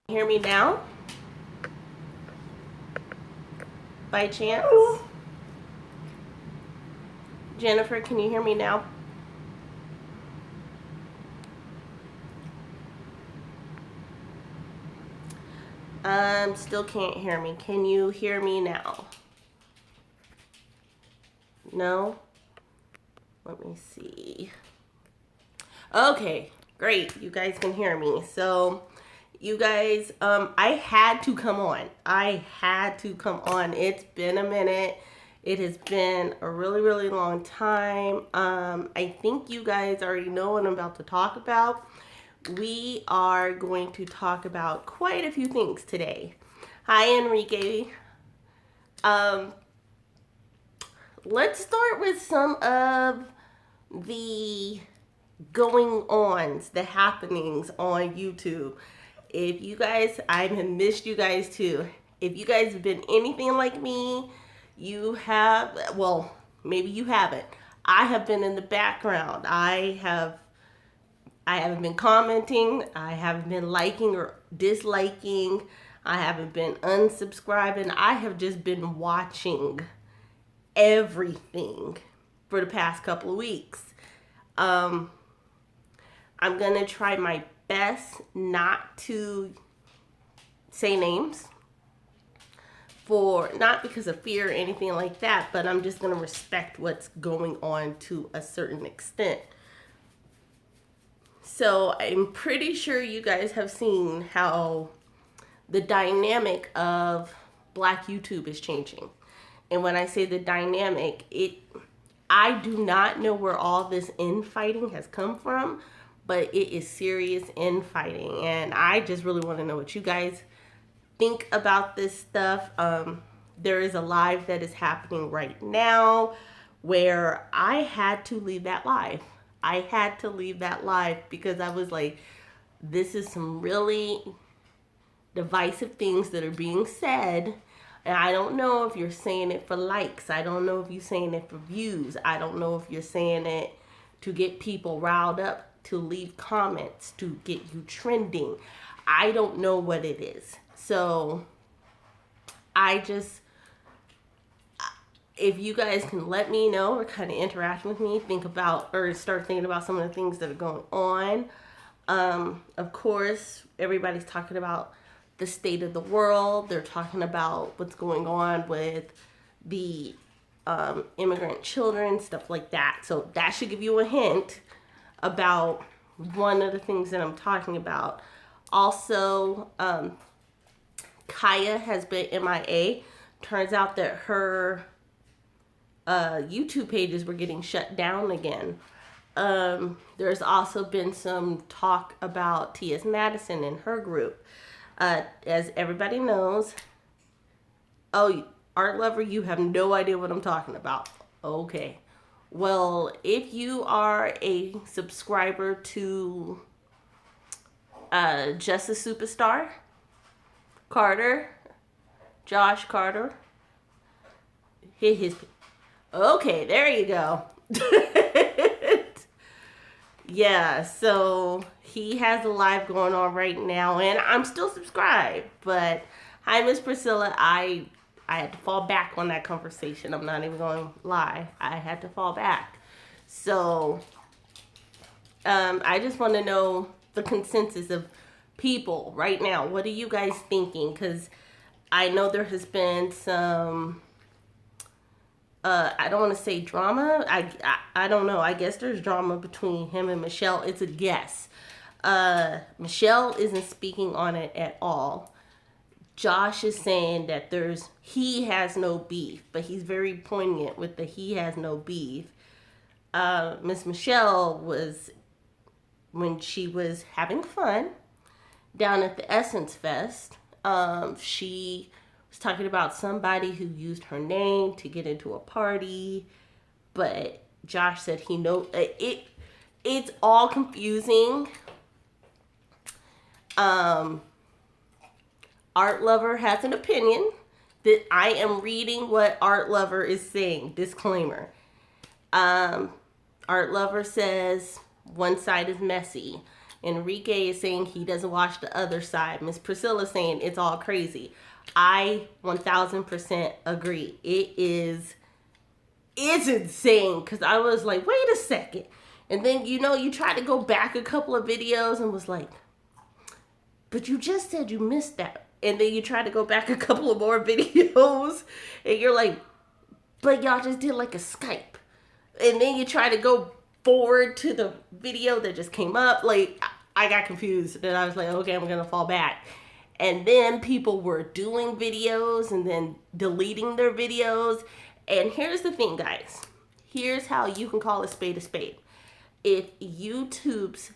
Hear me now? By chance? Jennifer, can you hear me now? Still can't hear me. Can you hear me now? No? Let me see. Okay, great. You guys can hear me. So, you guys, I had to come on. It's been a minute. It has been a really, really long time. I think you guys already know what I'm about to talk about. We are going to talk about quite a few things today. Hi, Enrique. Let's start with some of the going ons, the happenings on YouTube. If you guys, I have missed you guys too. If you guys have been anything like me, you have, well, maybe you haven't. I have been in the background. I haven't been commenting. I haven't been liking or disliking. I haven't been unsubscribing. I have just been watching everything for the past couple of weeks. I'm going to try my best not to say names, for not because of fear or anything like that, but I'm just going to respect what's going on to a certain extent. So I'm pretty sure you guys have seen how the dynamic of Black YouTube is changing. And when I say the dynamic, I do not know where all this infighting has come from, but it is serious infighting. And I just really want to know what you guys think about this stuff. There is a live that is happening right now where I had to leave that live. Because I was like, this is some really divisive things that are being said. And I don't know if you're saying it for likes. I don't know if you're saying it for views. I don't know if you're saying it to get people riled up, to leave comments, to get you trending. I don't know what it is. So if you guys can let me know or kind of interact with me, think about or start thinking about some of the things that are going on. Of course, everybody's talking about the state of the world. They're talking about what's going on with the immigrant children, stuff like that. So that should give you a hint about one of the things that I'm talking about. Also, Kaya has been MIA. Turns out that her YouTube pages were getting shut down again. There's also been some talk about T.S. Madison and her group. As everybody knows, Art Lover, you have no idea what I'm talking about. Okay. Well, if you are a subscriber to Justice Superstar, Carter, Josh Carter, hit his... Okay, there you go. Yeah, so he has a live going on right now, and I'm still subscribed. But hi, Miss Priscilla. I had to fall back on that conversation. I'm not even going to lie. I had to fall back. So I just want to know the consensus of people right now. What are you guys thinking? Because I know there has been some... I don't want to say drama. I don't know. I guess there's drama between him and Michelle. It's a guess. Michelle isn't speaking on it at all. Josh is saying that he has no beef, but he's very poignant with the he has no beef. Miss Michelle was, when she was having fun down at the Essence Fest, she was talking about somebody who used her name to get into a party, but Josh said he knows it. It's all confusing. Art Lover has an opinion that I am reading what Art Lover is saying. Disclaimer. Art Lover says one side is messy. Enrique is saying he doesn't watch the other side. Miss Priscilla saying it's all crazy. I 1000% agree. It's insane, because I was like, wait a second. And then, you try to go back a couple of videos and was like, but you just said you missed that. And then you try to go back a couple of more videos and you're like, but y'all just did like a Skype. And then you try to go forward to the video that just came up. Like, I got confused and I was like, okay, I'm going to fall back. And then people were doing videos and then deleting their videos. And here's the thing, guys. Here's how you can call a spade a spade. If YouTube's...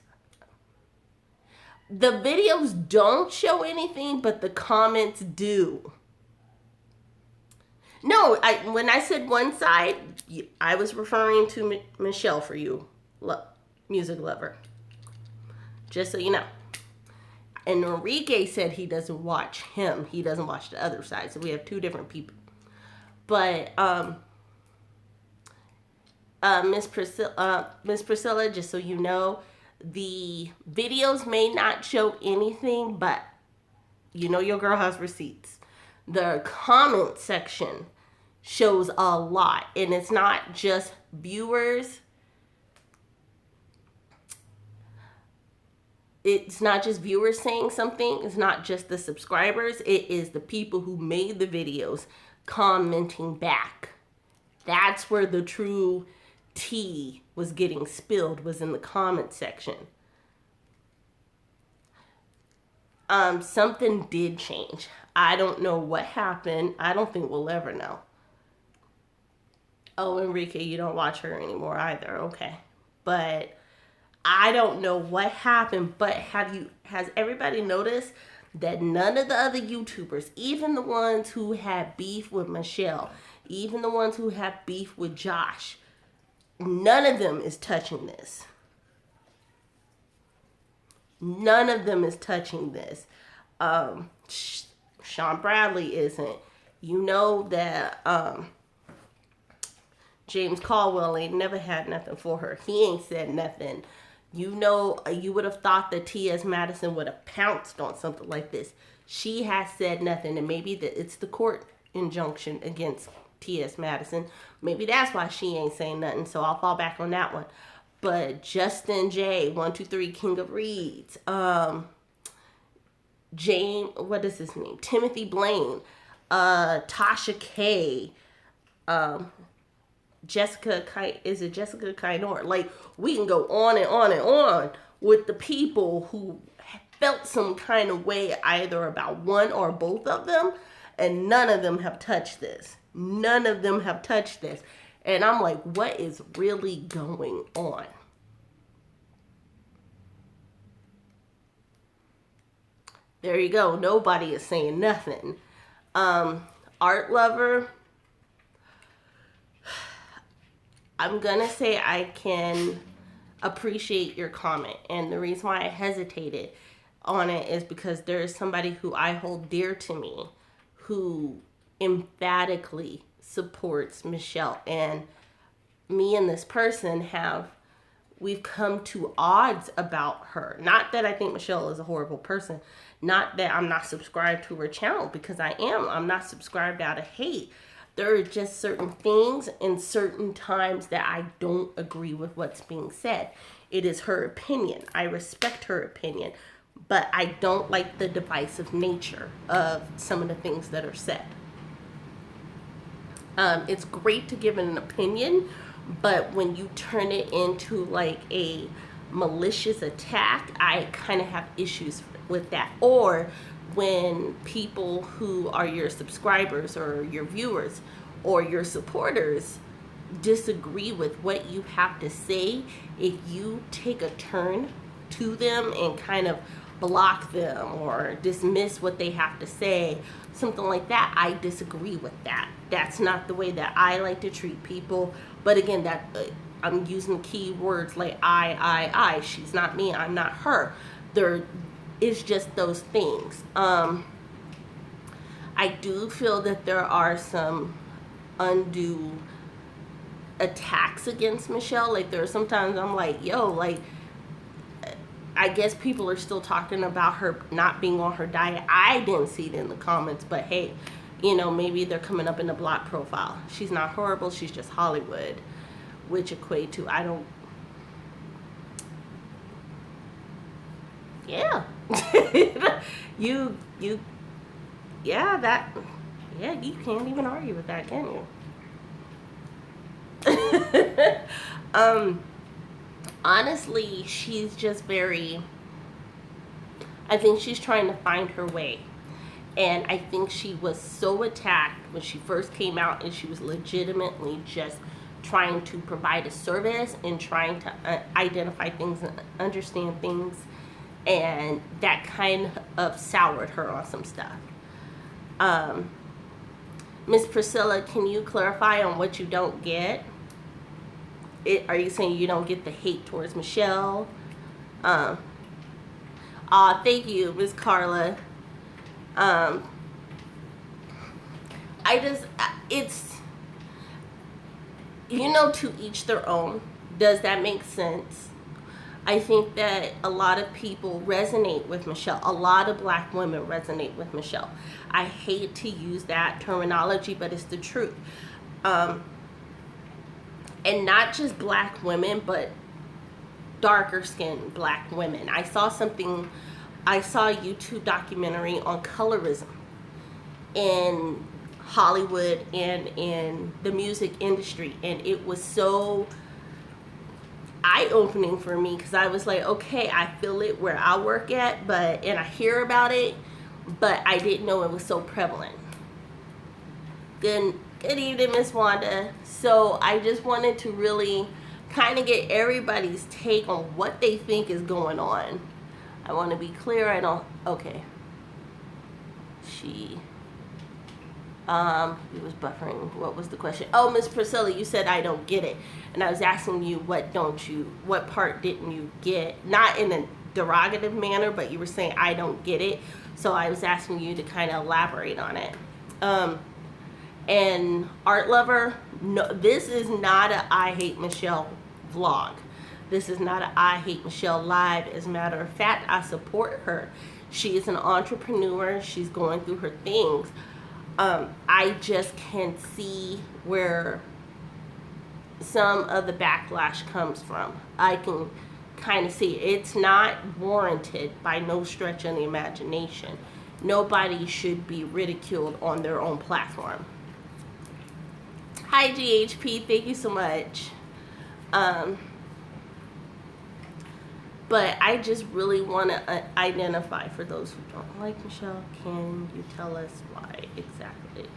The videos don't show anything, but the comments do. No, when I said one side, I was referring to Michelle, for you, music lover. Just so you know. And Enrique said he doesn't watch him. He doesn't watch the other side. So we have two different people. But Miss Priscilla, just so you know, the videos may not show anything, but your girl has receipts. The comment section shows a lot, and it's not just viewers. It's not just viewers saying something. It's not just the subscribers. It is the people who made the videos commenting back. That's where the true tea was getting spilled, was in the comment section. Something did change. I don't know what happened. I don't think we'll ever know. Oh, Enrique, you don't watch her anymore either. Okay. But I don't know what happened, but has everybody noticed that none of the other YouTubers, even the ones who had beef with Michelle, even the ones who have beef with Josh, none of them is touching this. None of them is touching this. Sean Bradley isn't. You know that James Caldwell ain't never had nothing for her. He ain't said nothing. You would have thought that T.S. Madison would have pounced on something like this. She has said nothing, and maybe it's the court injunction against T.S. Madison. Maybe that's why she ain't saying nothing, so I'll fall back on that one. But Justin J, 123 King of Reeds, James, what is his name? Timothy Blaine, Tasha K, Jessica Kainor. Like, we can go on and on and on with the people who felt some kind of way either about one or both of them, and none of them have touched this. None of them have touched this. And I'm like, what is really going on? There you go. Nobody is saying nothing. Art Lover, I'm going to say I can appreciate your comment. And the reason why I hesitated on it is because there is somebody who I hold dear to me who emphatically supports Michelle. And me and this person we've come to odds about her. Not that I think Michelle is a horrible person. Not that I'm not subscribed to her channel, because I am. I'm not subscribed out of hate. There are just certain things and certain times that I don't agree with what's being said. It is her opinion. I respect her opinion. But I don't like the divisive nature of some of the things that are said. It's great to give an opinion, but when you turn it into like a malicious attack, I kind of have issues with that. Or when people who are your subscribers or your viewers or your supporters disagree with what you have to say, if you take a turn to them and kind of block them or dismiss what they have to say, something like that, I disagree with that. That's not the way that I like to treat people. But again, that I'm using key words like I. She's not me, I'm not her. There is just those things. I do feel that there are some undue attacks against Michelle. Like, there are sometimes I'm like, yo, like, I guess people are still talking about her not being on her diet. I didn't see it in the comments, but hey, you know, maybe they're coming up in the block profile. She's not horrible, she's just Hollywood, which equate to, I don't, yeah. Yeah, that, yeah, you can't even argue with that, can you? Honestly, she's just very, I think she's trying to find her way. And I think she was so attacked when she first came out, and she was legitimately just trying to provide a service and trying to identify things and understand things. And that kind of soured her on some stuff. Miss Priscilla, can you clarify on what you don't get? Are you saying you don't get the hate towards Michelle? Thank you, Miss Carla. It's, you know, to each their own. Does that make sense? I think that a lot of people resonate with Michelle. A lot of black women resonate with Michelle. I hate to use that terminology, but it's the truth. And not just black women, but darker skinned black women. I saw a YouTube documentary on colorism in Hollywood and in the music industry, and it was so eye-opening for me, because I was like, okay, I feel it where I work at, and I hear about it, but I didn't know it was so prevalent. Good evening, Miss Wanda. So I just wanted to really kind of get everybody's take on what they think is going on. I want to be clear. Okay. He was buffering. What was the question? Oh, Miss Priscilla, you said I don't get it. And I was asking you, what part didn't you get? Not in a derogative manner, but you were saying I don't get it. So I was asking you to kind of elaborate on it. And Art Lover, no, this is not a I Hate Michelle vlog. This is not a I Hate Michelle live. As a matter of fact, I support her. She is an entrepreneur. She's going through her things. I just can see where some of the backlash comes from. I can kind of see it. It's not warranted by no stretch of the imagination. Nobody should be ridiculed on their own platform. Hi GHP, thank you so much. But I just really want to identify, for those who don't like Michelle, can you tell us why exactly?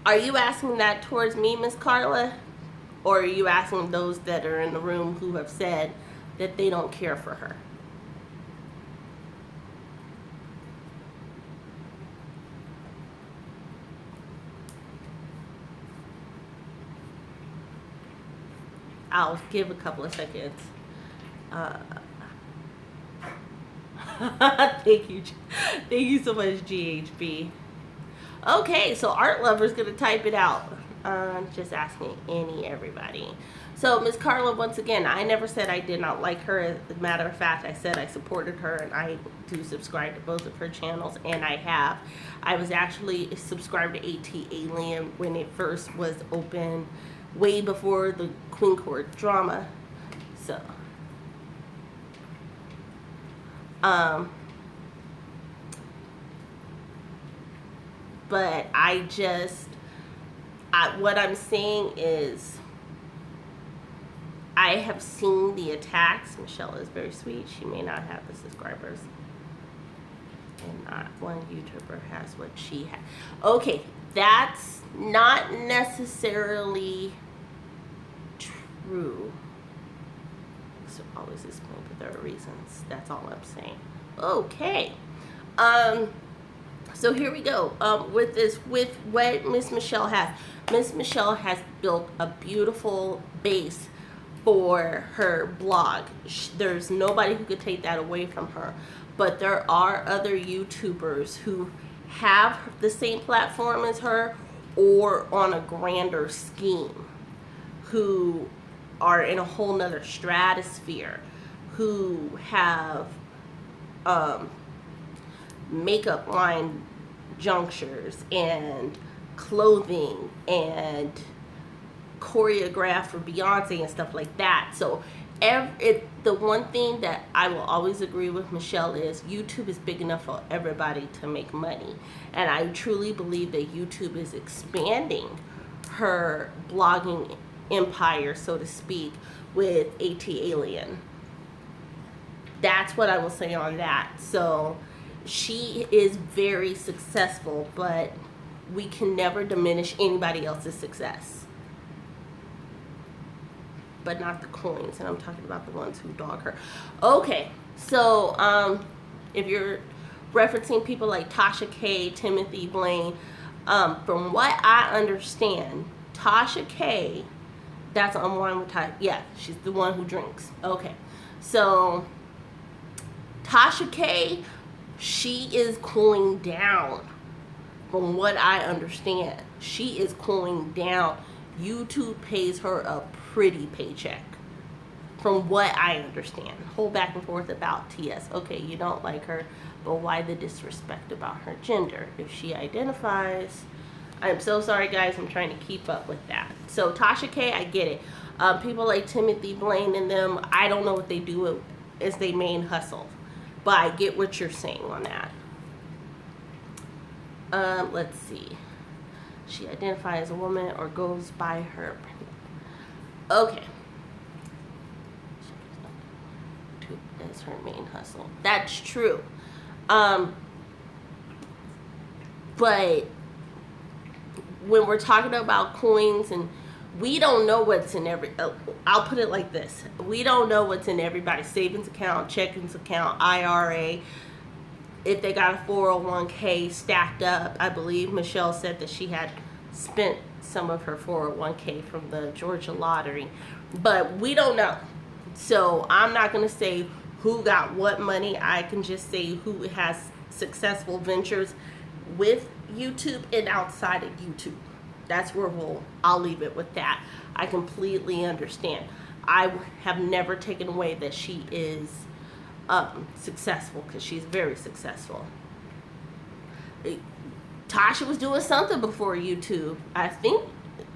Are you asking that towards me, Miss Carla? Or are you asking those that are in the room who have said that they don't care for her? I'll give a couple of seconds. Thank you so much, GHB. Okay, so Art Lover's gonna type it out. Just asking everybody. So Miss Carla, once again, I never said I did not like her. As a matter of fact, I said I supported her, and I do subscribe to both of her channels, and I have. I was actually subscribed to AT Alien when it first was open, way before the Queen Court drama. So but what I'm saying is, I have seen the attacks. Michelle is very sweet. She may not have the subscribers, and not one YouTuber has what she has. Okay, that's not necessarily true. So always explain, but there are reasons. That's all I'm saying. Okay. So here we go. With what Miss Michelle has. Miss Michelle has built a beautiful base for her blog. There's nobody who could take that away from her. But there are other YouTubers who have the same platform as her, or on a grander scheme, who are in a whole nother stratosphere, who have makeup line junctures and clothing and choreograph for Beyonce and stuff like that. So the one thing that I will always agree with Michelle is YouTube is big enough for everybody to make money. And I truly believe that YouTube is expanding her blogging empire, so to speak, with AT-Alien. That's what I will say on that. So she is very successful, but we can never diminish anybody else's success. But not the coins, and I'm talking about the ones who dog her. Okay, so if you're referencing people like Tasha K, Timothy Blaine, from what I understand, Tasha K, that's on one with Tasha. Yeah, she's the one who drinks. Okay, so Tasha K, she is cooling down. From what I understand, she is cooling down. YouTube pays her a pretty paycheck, from what I understand. Whole back and forth about TS. Okay, you don't like her, but why the disrespect about her gender? If she identifies, I'm so sorry guys, I'm trying to keep up with that. So Tasha K, I get it. People like Timothy Blaine and them, I don't know what they do as their main hustle, but I get what you're saying on that. Let's see. She identifies as a woman or goes by her. Okay. That's her main hustle. That's true. But when we're talking about coins, and we don't know what's in every, I'll put it like this. We don't know what's in everybody's savings account, checkings account, IRA. If they got a 401k stacked up. I believe Michelle said that she had spent some of her 401k from the Georgia lottery, but we don't know. So I'm not going to say who got what money. I can just say who has successful ventures with YouTube and outside of YouTube. That's where I'll leave it with that. I completely understand. I have never taken away that she is successful, because she's very successful. Tasha was doing something before YouTube. I think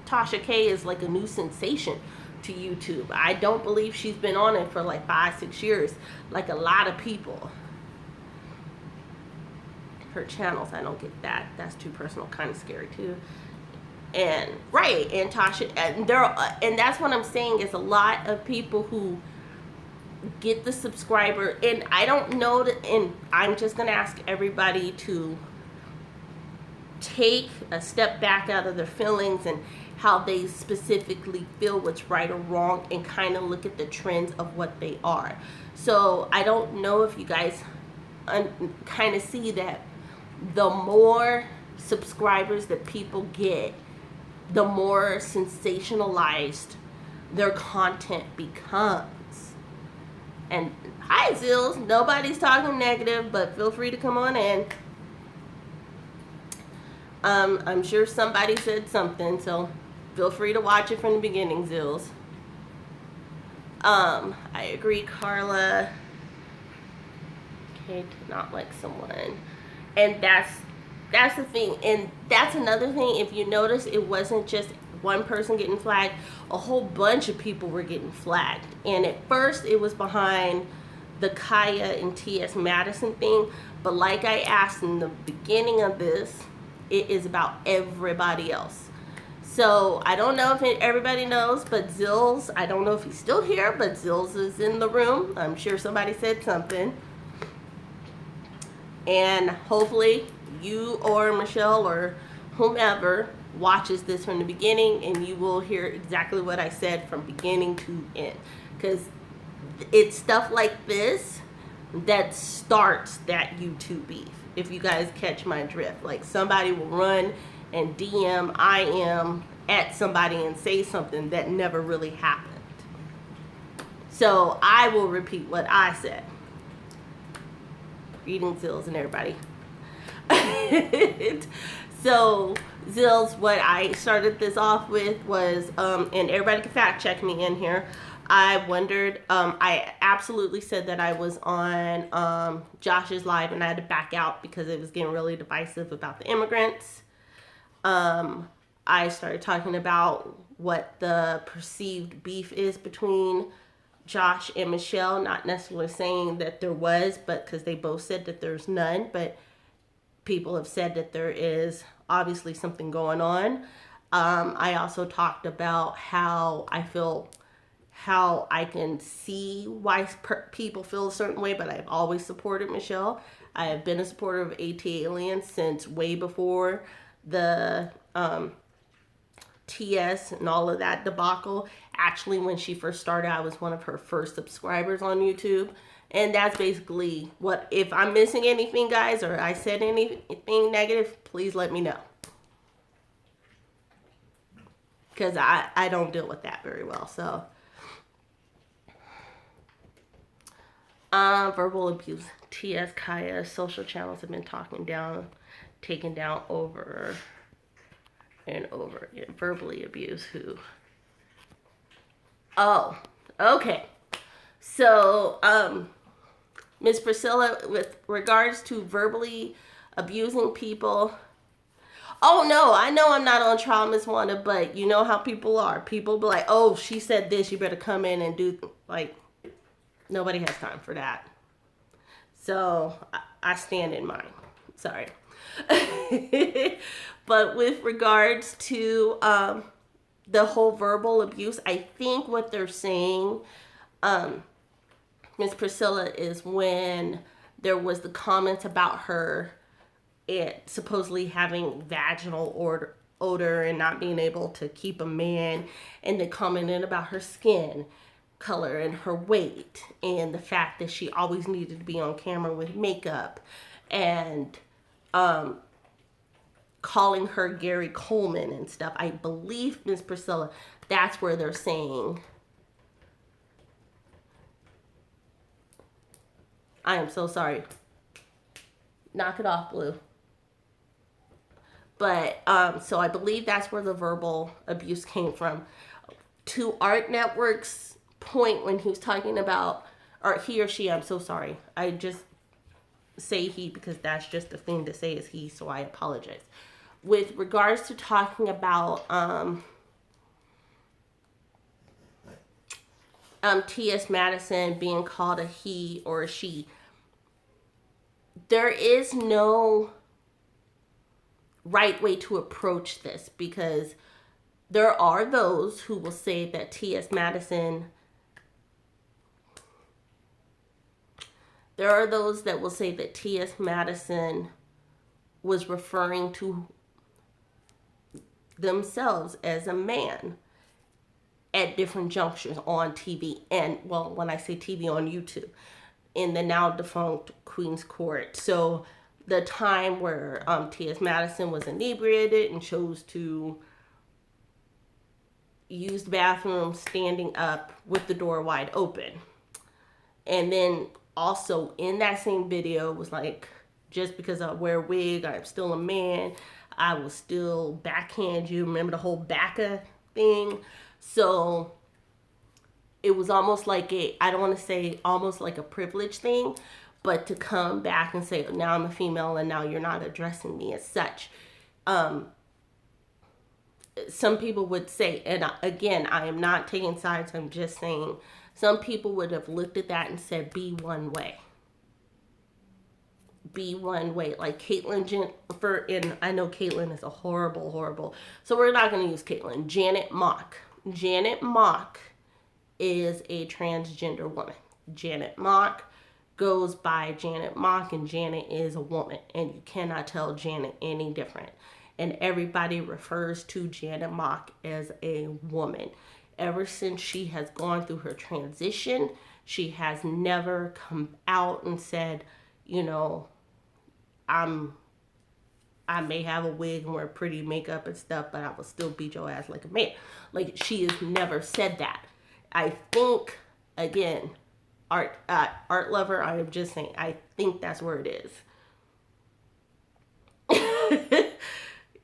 Tasha K is like a new sensation to YouTube. I don't believe she's been on it for like 5-6 years, like a lot of people. Her channels, I don't get that. That's too personal, kind of scary too. And right, and Tasha, and that's what I'm saying, is a lot of people who get the subscriber, and I don't know that, and I'm just gonna ask everybody to take a step back out of their feelings and how they specifically feel what's right or wrong, and kind of look at the trends of what they are. So I don't know if you guys kind of see that the more subscribers that people get, the more sensationalized their content becomes. And hi Zills, nobody's talking negative, but feel free to come on in. I'm sure somebody said something, so feel free to watch it from the beginning, Zills. I agree, Carla. Okay, to not like someone. And that's the thing. And that's another thing. If you notice, it wasn't just one person getting flagged. A whole bunch of people were getting flagged. And at first, it was behind the Kaya and T.S. Madison thing. But like I asked in the beginning of this, it is about everybody else. So I don't know if everybody knows, but Zills, I don't know if he's still here, but Zills is in the room. I'm sure somebody said something. And hopefully you or Michelle or whomever watches this from the beginning, and you will hear exactly what I said from beginning to end. Because it's stuff like this that starts that YouTube beef, if you guys catch my drift. Like, somebody will run and DM I am at somebody and say something that never really happened. So I will repeat what I said. Greetings, Zills and everybody. So, Zills, what I started this off with was, and everybody can fact check me in here. I wondered, I absolutely said that I was on Josh's live and I had to back out because it was getting really divisive about the immigrants. I started talking about what the perceived beef is between Josh and Michelle, not necessarily saying that there was, but because they both said that there's none, but people have said that there is obviously something going on. I also talked about how I feel, how I can see why people feel a certain way, but I've always supported Michelle. I have been a supporter of AT Aliens since way before the TS and all of that debacle. Actually, when she first started, I was one of her first subscribers on YouTube. And that's basically what, if I'm missing anything, guys, or I said anything negative, please let me know. Because I don't deal with that very well, so. Verbal abuse. TS Kaya, social channels have been taken down over and over again. Verbally abuse who? Oh, okay. So, Miss Priscilla, with regards to verbally abusing people. Oh no, I know I'm not on trial, Miss Wanda, but you know how people are. People be like, oh, she said this, you better come in and do, like, nobody has time for that. So, I stand in mine. Sorry. But with regards to the whole verbal abuse, I think what they're saying, Miss Priscilla, is when there was the comments about her supposedly having vaginal odor and not being able to keep a man, and then commenting about her skin color and her weight and the fact that she always needed to be on camera with makeup, and calling her Gary Coleman and stuff. I believe, Miss Priscilla, that's where they're saying, I am so sorry. Knock it off, Blue. But, so I believe that's where the verbal abuse came from. To Art Network's point when he was talking about, or he or she, I'm so sorry. I just say he because that's just the thing to say is he, so I apologize. With regards to talking about T.S. Madison being called a he or a she, there is no right way to approach this, because there are those who will say that T.S. Madison, there are those that will say that T.S. Madison was referring to themselves as a man at different junctures on TV, and, well, when I say TV, on YouTube, in the now defunct Queen's Court. So the time where T.S. Madison was inebriated and chose to use the bathroom standing up with the door wide open. And then also in that same video was like, just because I wear a wig, I'm still a man, I will still backhand you. Remember the whole backa thing? So it was almost like I don't want to say almost like a privilege thing, but to come back and say, now I'm a female and now you're not addressing me as such. Some people would say, and again, I am not taking sides, I'm just saying, some people would have looked at that and said, be one way. Be one way. Like Caitlyn Jennifer, and I know Caitlyn is a horrible, so we're not going to use Caitlyn. Janet Mock. Janet Mock is a transgender woman. Janet Mock goes by Janet Mock, and Janet is a woman, and you cannot tell Janet any different. And everybody refers to Janet Mock as a woman. Ever since she has gone through her transition, she has never come out and said, you know, I may have a wig and wear pretty makeup and stuff, but I will still beat your ass like a man. Like, she has never said that. I think, again, art lover, I am just saying, I think that's where it is.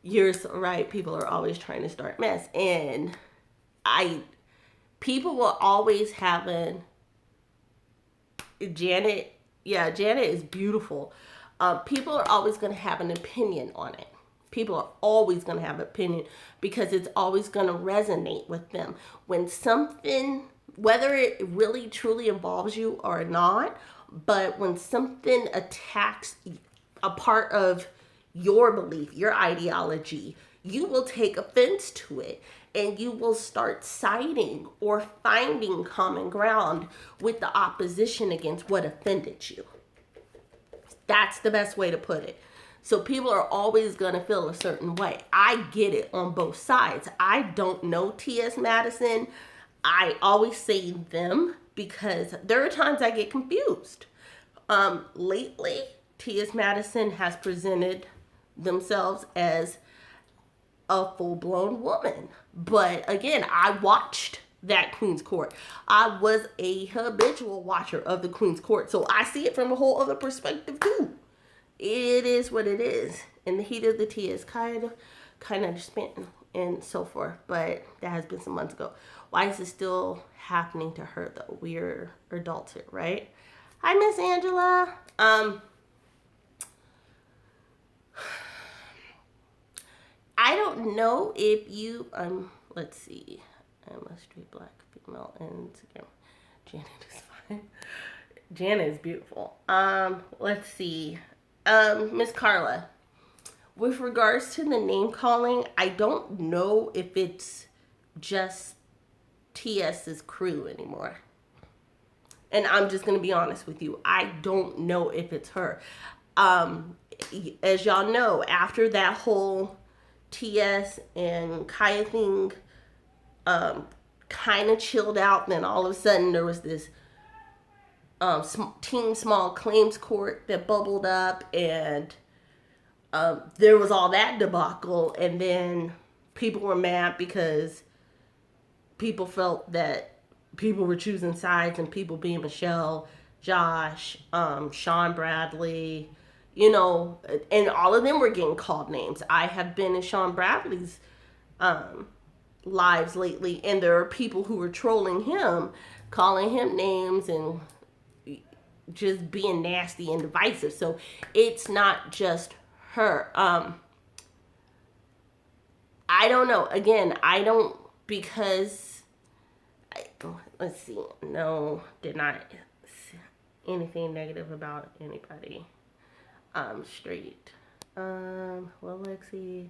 You're so right. People are always trying to start mess. And people will always have Janet, yeah, Janet is beautiful. People are always going to have an opinion on it. People are always going to have an opinion because it's always going to resonate with them. When something, whether it really truly involves you or not, but when something attacks a part of your belief, your ideology, you will take offense to it and you will start siding or finding common ground with the opposition against what offended you. That's the best way to put it. So people are always going to feel a certain way. I get it on both sides. I don't know T.S. Madison. I always say them because there are times I get confused. Lately, T.S. Madison has presented themselves as a full-blown woman. But again, I watched that Queen's Court. I was a habitual watcher of the Queen's Court. So I see it from a whole other perspective too. It is what it is. In the heat of the tea is kind of spent and so forth. But that has been some months ago. Why is it still happening to her though? We're adulthood, right? Hi, Miss Angela. I don't know if you, let's see. I'm a straight black female and Janet is fine. Janet is beautiful. Let's see. Miss Carla, with regards to the name calling, I don't know if it's just TS's crew anymore. And I'm just going to be honest with you. I don't know if it's her. As y'all know, after that whole TS and Kaya thing kind of chilled out, then all of a sudden there was this Team Small Claims Court that bubbled up, and there was all that debacle, and then people were mad because people felt that people were choosing sides, and people being Michelle, Josh, Sean Bradley, you know, and all of them were getting called names. I have been in Sean Bradley's lives lately, and there are people who were trolling him, calling him names and just being nasty and divisive. So it's not just her. I don't know. Again, I don't, because let's see. No, did not say anything negative about anybody. Straight. Well, Lexi,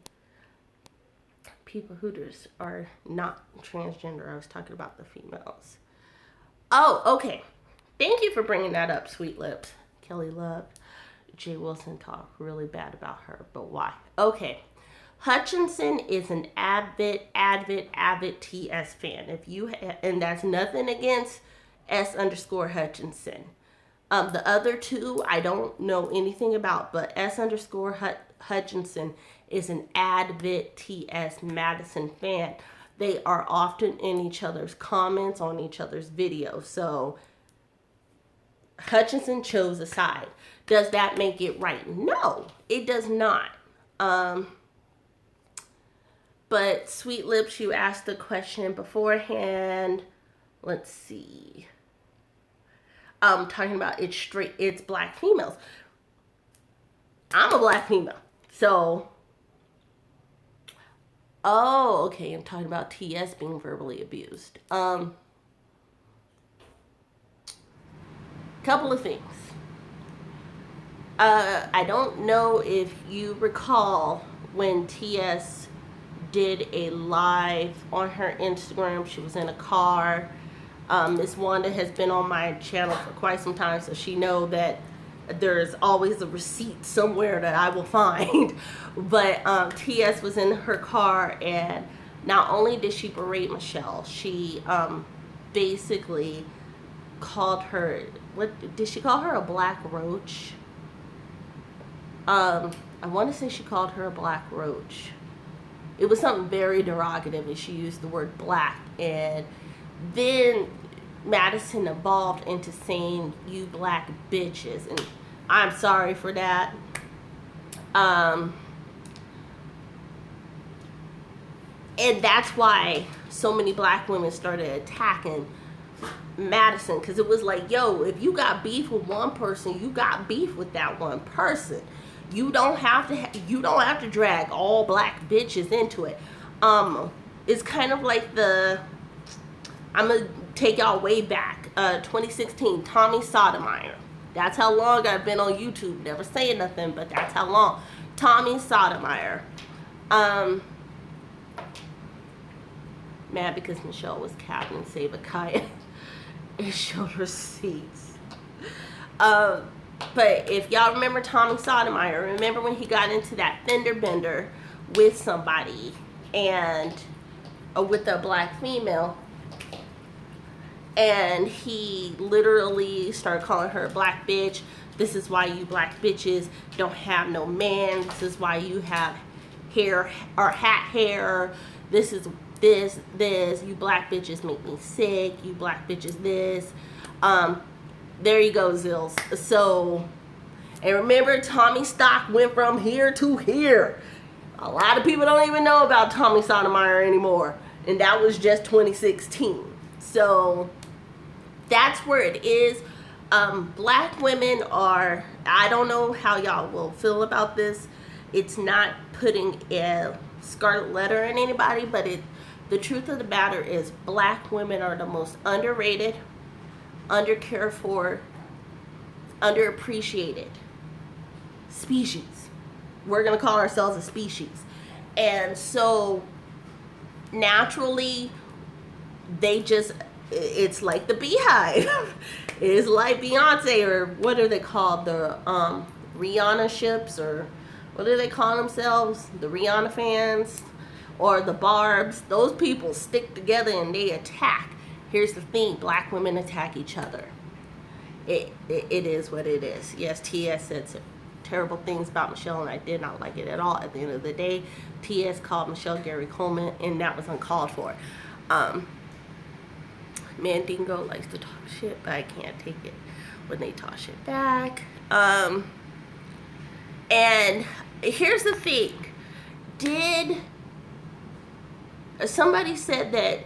people hooters are not transgender. I was talking about the females. Oh, okay. Thank you for bringing that up, Sweet Lips. Kelly Love. Jay Wilson talked really bad about her, but why? Okay. Hutchinson is an avid TS fan. If you and that's nothing against S_Hutchinson. The other two I don't know anything about, but S_Hutchinson is an avid T.S. Madison fan. They are often in each other's comments on each other's videos. So Hutchinson chose a side. Does that make it right? No, it does not. But Sweet Lips, you asked the question beforehand. Let's see. Talking about it's black females. I'm a black female. So, oh, okay, I'm talking about TS being verbally abused. Couple of things. I don't know if you recall when TS did a live on her Instagram. She was in a car. Miss Wanda has been on my channel for quite some time, so she know that there's always a receipt somewhere that I will find. But TS was in her car, and not only did she berate Michelle, she basically called her, what did she call her, a black roach? I want to say she called her a black roach. It was something very derogative, and she used the word black. And then Madison evolved into saying, "You black bitches," and I'm sorry for that. And that's why so many black women started attacking Madison, because it was like, yo, if you got beef with one person, you got beef with that one person. You don't have to drag all black bitches into it. It's kind of like I'm gonna take y'all way back, 2016, Tommy Sotomayor. That's how long I've been on YouTube, never saying nothing, but that's how long. Tommy Sotomayor. Mad because Michelle was capping and Save a Kaya. It showed receipts. But if y'all remember Tommy Sotomayor, remember when he got into that fender bender with somebody and with a black female, and he literally started calling her a black bitch. This is why you black bitches don't have no man. This is why you have hair or hat hair. This is this. You black bitches make me sick. You black bitches this. There you go, Zills. So, and remember, Tommy stock went from here to here. A lot of people don't even know about Tommy Sotomayor anymore. And that was just 2016. So, that's where it is. Black women are, I don't know how y'all will feel about this. It's not putting a scarlet letter in anybody, but the truth of the matter is black women are the most underrated, undercared for, underappreciated species. We're going to call ourselves a species. And so naturally, it's like the beehive. It's like Beyonce, or what are they called? The Rihanna ships, or what do they call themselves? The Rihanna fans, or the Barbs. Those people stick together and they attack. Here's the thing, black women attack each other. It is what it is. Yes, T.S. said some terrible things about Michelle, and I did not like it at all. At the end of the day, T.S. called Michelle Gary Coleman, and that was uncalled for. Mandingo likes to talk shit, but I can't take it when they talk shit back. And here's the thing. Somebody said that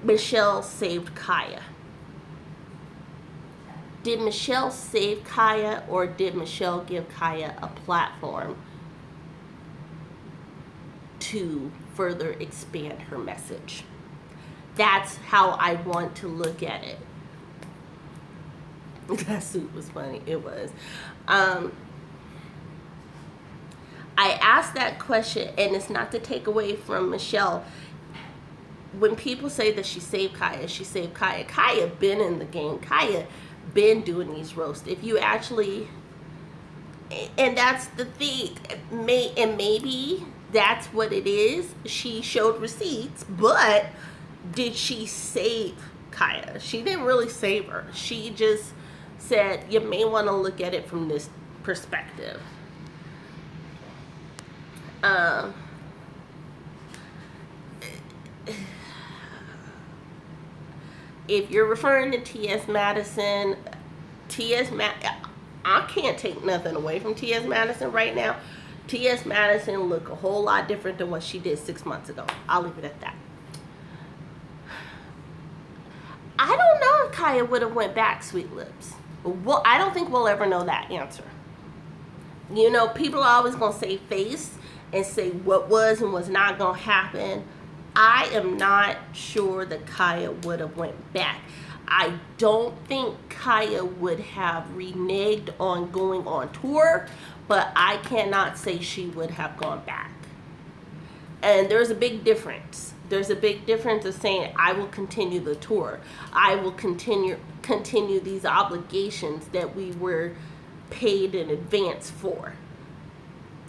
Michelle saved Kaya. Did Michelle save Kaya, or did Michelle give Kaya a platform to further expand her message? That's how I want to look at it. That suit was funny. It was. I asked that question, and it's not to take away from Michelle. When people say that she saved Kaya, Kaya been in the game. Kaya been doing these roasts. If you actually, and that's the thing, maybe that's what it is. She showed receipts, but did she save Kaya? She didn't really save her. She just said, you may want to look at it from this perspective. If you're referring to T.S. Madison, I can't take nothing away from T.S. Madison right now. T.S. Madison look a whole lot different than what she did 6 months ago. I'll leave it at that. I don't know if Kaya would have went back, Sweet Lips. Well, I don't think we'll ever know that answer. You know, people are always going to say face and say what was and was not going to happen. I am not sure that Kaya would have went back. I don't think Kaya would have reneged on going on tour, but I cannot say she would have gone back. And there's a big difference. There's a big difference of saying, I will continue the tour. I will continue these obligations that we were paid in advance for.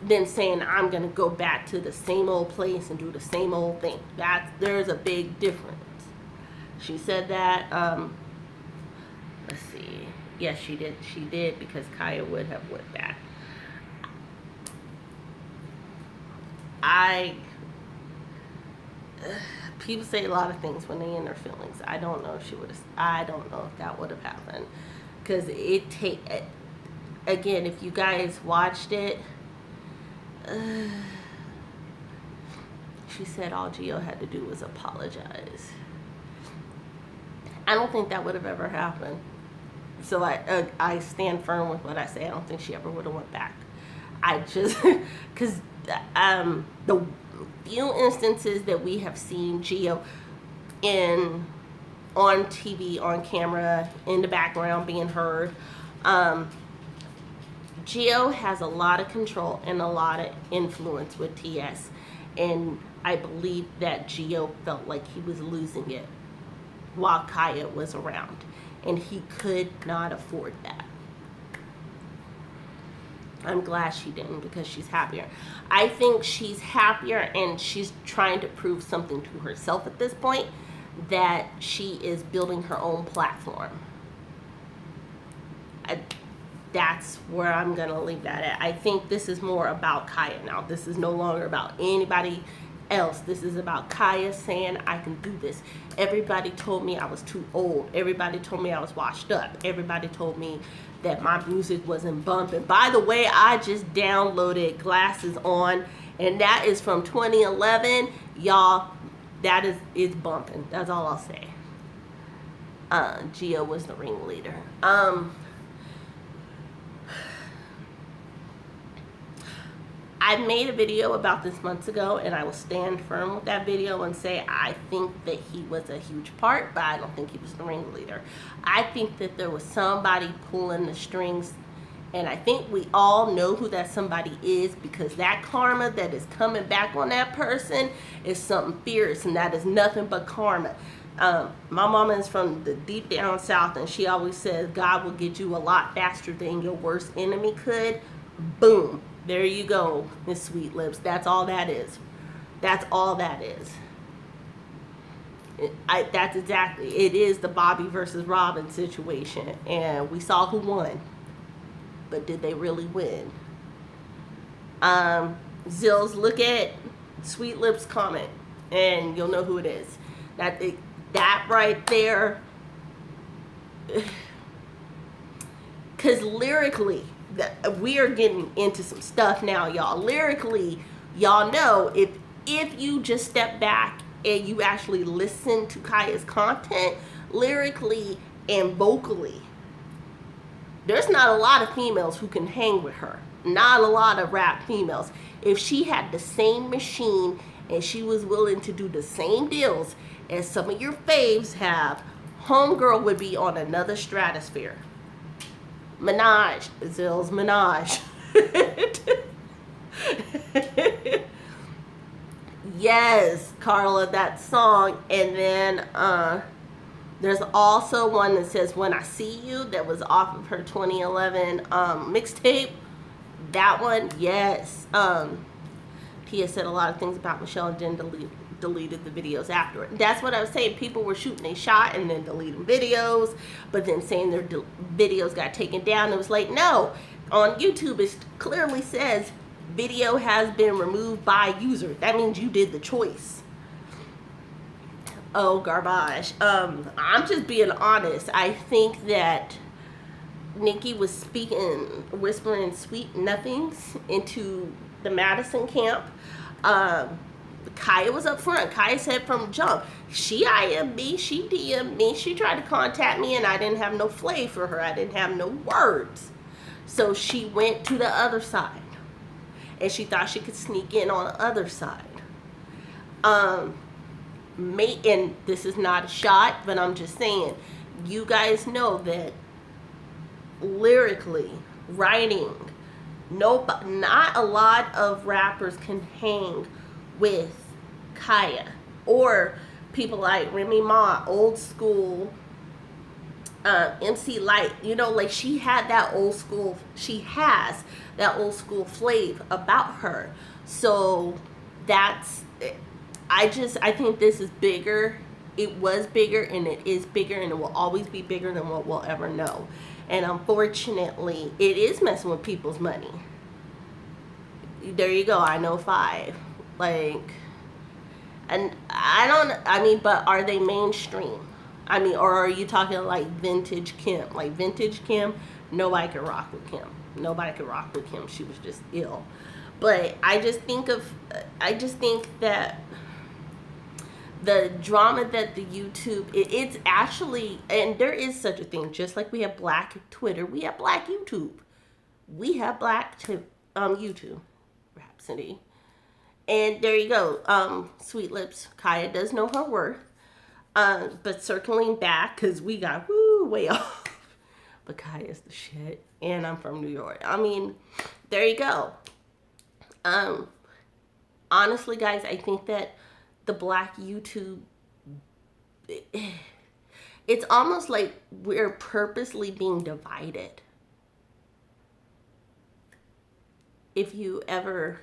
Than saying, I'm going to go back to the same old place and do the same old thing. There's a big difference. She said that, let's see. Yes, she did. She did, because Kaya would have went back. People say a lot of things when they in their feelings. I don't know if she would have, I don't know if that would have happened. Because again, if you guys watched it, She said all Gio had to do was apologize. I don't think that would have ever happened. So I stand firm with what I say. I don't think she ever would have went back. I just, because the few instances that we have seen Gio on TV, on camera, in the background being heard, Gio has a lot of control and a lot of influence with TS, and I believe that Gio felt like he was losing it while Kaya was around, and he could not afford that. I'm glad she didn't, because she's happier. I think she's happier, and she's trying to prove something to herself at this point, that she is building her own platform. That's where I'm going to leave that at. I think this is more about Kaya now. This is no longer about anybody else. This is about Kaya saying, I can do this. Everybody told me I was too old. Everybody told me I was washed up. Everybody told me that my music wasn't bumping. By the way, I just downloaded Glasses On, and that is from 2011. Y'all, that is bumping. That's all I'll say. Gio was the ringleader. I made a video about this months ago, and I will stand firm with that video and say I think that he was a huge part, but I don't think he was the ringleader. I think that there was somebody pulling the strings, and I think we all know who that somebody is, because that karma that is coming back on that person is something fierce, and that is nothing but karma. My mama is from the deep down south, and she always says God will get you a lot faster than your worst enemy could. Boom. There you go, Miss Sweet Lips. That's all that is. That's all that is. That's exactly. It is the Bobby versus Robin situation. And we saw who won. But did they really win? Zills, look at Sweet Lips' comment, and you'll know who it is. That right there. Because lyrically, we are getting into some stuff now, y'all. Lyrically, y'all know, if you just step back and you actually listen to Kaya's content, lyrically and vocally, there's not a lot of females who can hang with her. Not a lot of rap females. If she had the same machine and she was willing to do the same deals as some of your faves have, homegirl would be on another stratosphere. Minaj, Zills, Minaj. Yes, Carla, that song. And then there's also one that says When I See You, that was off of her 2011 mixtape. That one, yes. Tia said a lot of things about Michelle and then deleted the videos after it. That's what I was saying. People were shooting a shot and then deleting videos, but then saying their videos got taken down. It was like, no, on YouTube it clearly says video has been removed by user. That means you did the choice. Oh, garbage. I'm just being honest. I think that Nikki was whispering sweet nothings into the Madison camp. Kaya was up front. Kaya said from jump, she IM'd me, she DM'd me, she tried to contact me, and I didn't have no flay for her. I didn't have no words. So she went to the other side, and she thought she could sneak in on the other side. And this is not a shot, but I'm just saying, you guys know that lyrically, writing, not a lot of rappers can hang with Kaya, or people like Remy Ma, old school, MC Light. You know, like she has that old school flavor about her. So that's, I think this is bigger. It was bigger, and it is bigger, and it will always be bigger than what we'll ever know. And unfortunately, it is messing with people's money. There you go. I know 5. Like, and but are they mainstream? Or are you talking like vintage Kim? Like vintage Kim, nobody can rock with Kim. Nobody could rock with Kim. She was just ill. But I just think that the drama that the YouTube, it's actually, and there is such a thing, just like we have black Twitter, we have black YouTube. We have black YouTube. Rhapsody. And there you go. Sweet Lips, Kaya does know her worth. But circling back, because we got way off. But Kaya's the shit. And I'm from New York. I mean, there you go. Honestly, guys, I think that the black YouTube, it's almost like we're purposely being divided. If you ever